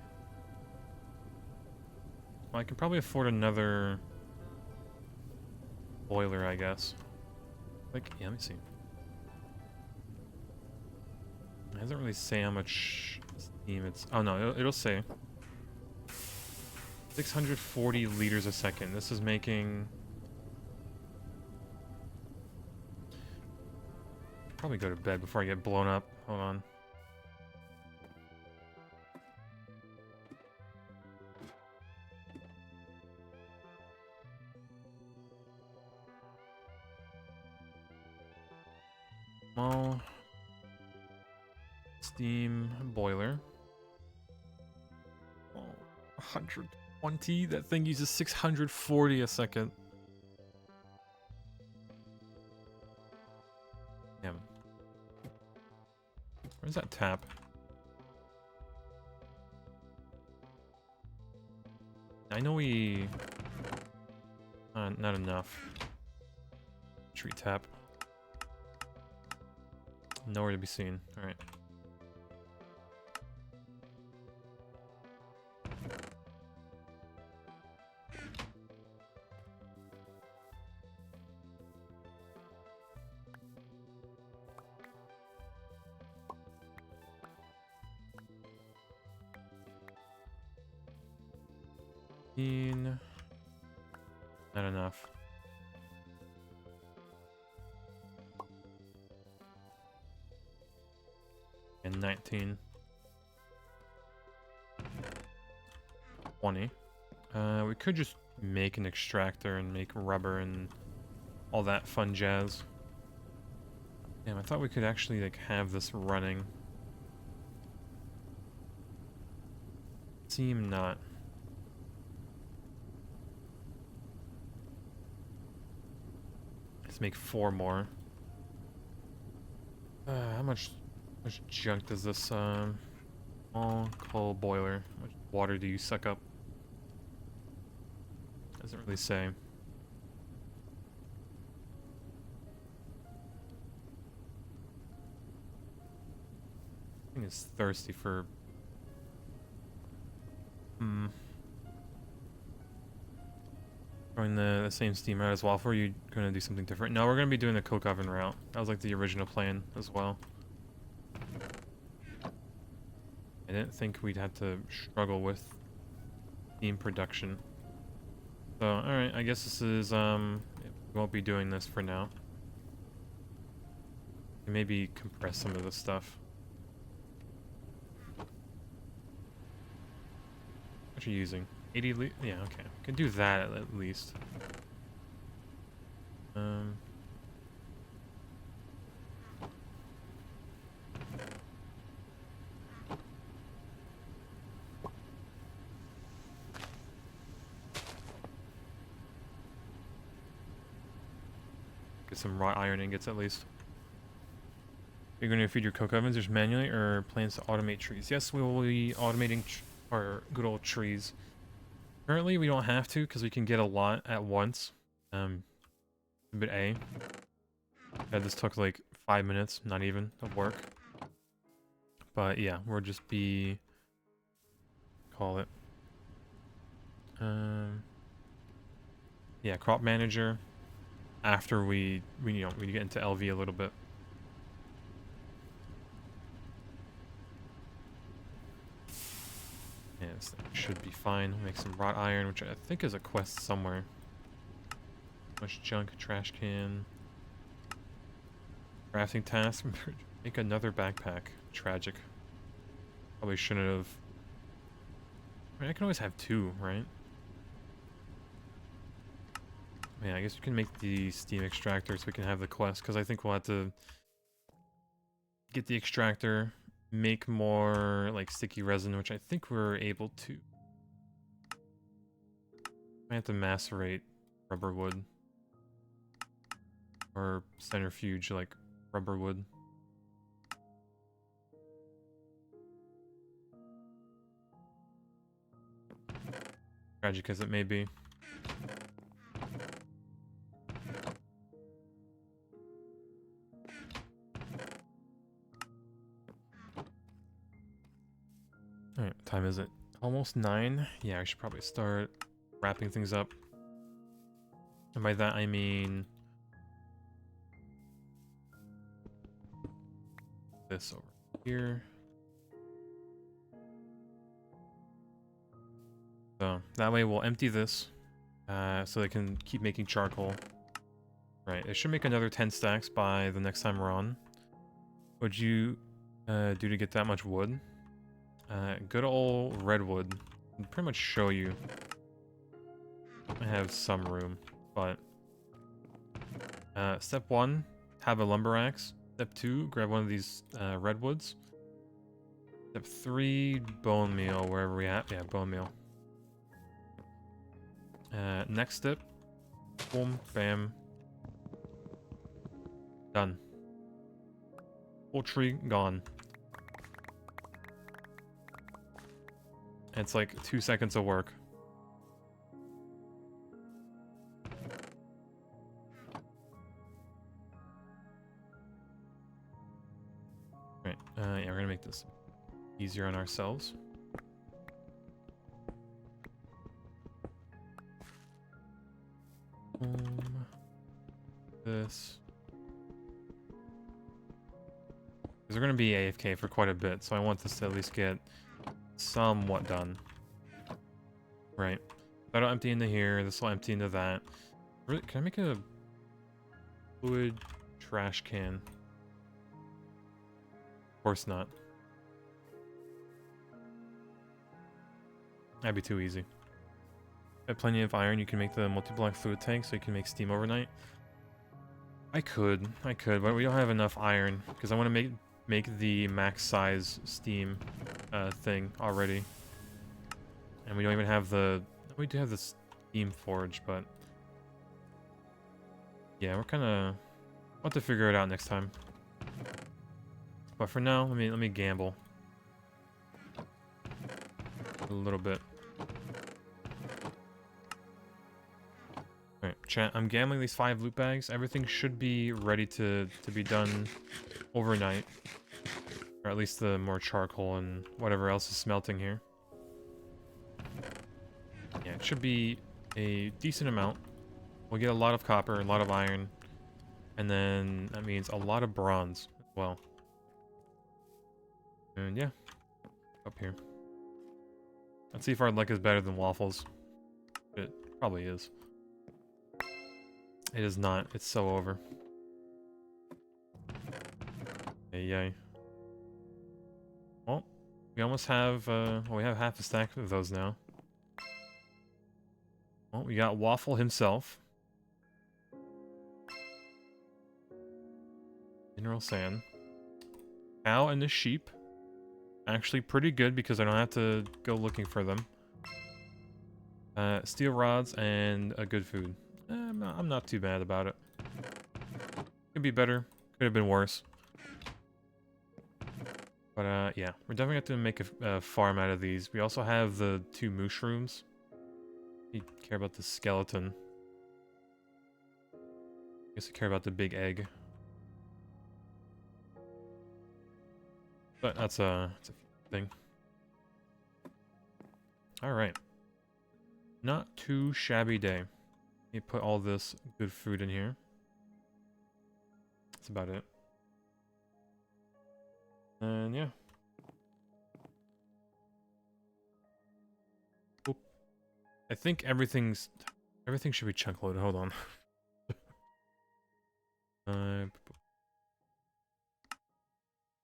Speaker 1: Well, I can probably afford another boiler, I guess. Like, yeah, let me see. It doesn't really say how much steam it's... Oh no, it'll say 640 liters a second. This is making... Probably go to bed before I get blown up. Hold on. Small steam boiler. Oh, 120. That thing uses 640 a second. Damn. Where's that tap? I know we... not enough. Tree tap. Nowhere to be seen. Alright. Not enough. And 19. 20. We could just make an extractor and make rubber and all that fun jazz. Damn, I thought we could actually like have this running. Seem not. Let's make 4 more. How much junk does this small coal boiler? How much water do you suck up? Doesn't really say. I think it's thirsty for Throwing the same steam route as well. Or are you gonna do something different? No, we're gonna be doing the coke oven route. That was like the original plan as well. I didn't think we'd have to struggle with steam production. So, alright, I guess this is, we won't be doing this for now. Maybe compress some of this stuff. What are you using? 80 li- yeah, okay. Can do that at least. Get some wrought iron ingots at least. You're going to feed your coke ovens just manually or plans to automate trees? Yes, we will be automating our good old trees. Currently, we don't have to because we can get a lot at once. Bit A. Yeah, this took like 5 minutes, not even, of work. But yeah, we'll just be... call it. Yeah, crop manager. After we get into LV a little bit. Yeah, this thing should be fine. Make some wrought iron, which I think is a quest somewhere. Much junk, trash can. Crafting task. Make another backpack. Tragic. Probably shouldn't have. I mean, I can always have 2, right? Yeah, I guess we can make the steam extractor so we can have the quest, because I think we'll have to get the extractor, make more like sticky resin, which I think we're able to. I have to macerate rubber wood. Or centrifuge like rubber wood. Tragic as it may be. Alright, what time is it? Almost 9? Yeah, I should probably start wrapping things up. And by that I mean... this over here. So, that way we'll empty this. So they can keep making charcoal. Right, it should make another 10 stacks by the next time we're on. What'd you do to get that much wood? Good old redwood. I'll pretty much show you. I have some room, but step 1, have a lumber axe. Step 2, grab one of these redwoods. Step 3, bone meal, wherever we at. Yeah, bone meal. Next step, boom, bam. Done. Whole tree gone. It's like 2 seconds of work. Right, yeah, we're gonna make this easier on ourselves. This. Because we're gonna be AFK for quite a bit, so I want this to at least get somewhat done. Right. That'll empty into here, this will empty into that. Really, can I make a fluid trash can? Of course not. That'd be too easy. Have plenty of iron, you can make the multi-block fluid tank so you can make steam overnight. I could, but we don't have enough iron because I want to make the max size steam thing already. And we don't even have the... We do have the steam forge, but... Yeah, we're kind of... We'll have to figure it out next time. But for now, let me gamble. A little bit. Alright, chat, I'm gambling these 5 loot bags. Everything should be ready to be done overnight. Or at least the more charcoal and whatever else is smelting here. Yeah, it should be a decent amount. We'll get a lot of copper, a lot of iron, and then that means a lot of bronze as well. And yeah, up here. Let's see if our luck is better than Waffles. It probably is. It is not. It's so over. Yay. Well, we almost have, well, we have half a stack of those now. Well, we got Waffle himself. Mineral sand. Cow and the sheep. Actually pretty good because I don't have to go looking for them. Steel rods and a good food. I'm not too bad about it. Could be better. Could have been worse. But yeah, we're definitely going to make a farm out of these. We also have the 2 mushrooms. You care about the skeleton. I guess I care about the big egg. But that's a thing. Alright. Not too shabby day. Let me put all this good food in here. That's about it. And yeah. Oop. I think everything should be chunk loaded. Hold on.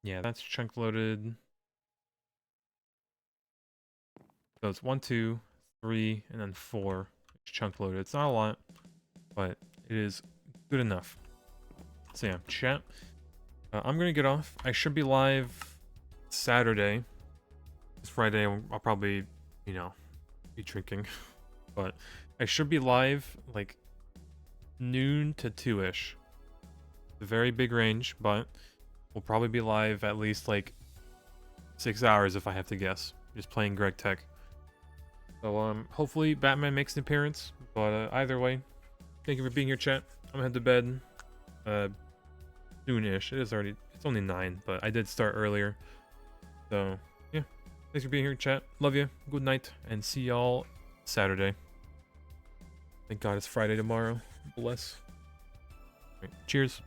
Speaker 1: Yeah, that's chunk loaded. So it's 1, 2, 3, and then 4. It's chunk loaded. It's not a lot, but it is good enough. So yeah, chat. I'm gonna get off. I should be live Saturday. This Friday, I'll probably, you know, be drinking. But I should be live like noon to 2-ish. A very big range, but we'll probably be live at least like 6 hours if I have to guess. Just playing Greg Tech. So hopefully Batman makes an appearance. But either way, thank you for being here, chat. I'm gonna head to bed. Soon-ish. It's only 9, but I did start earlier. So yeah, thanks for being here, chat. Love you. Good night, and see y'all Saturday. Thank God it's Friday tomorrow. Bless. Right, cheers.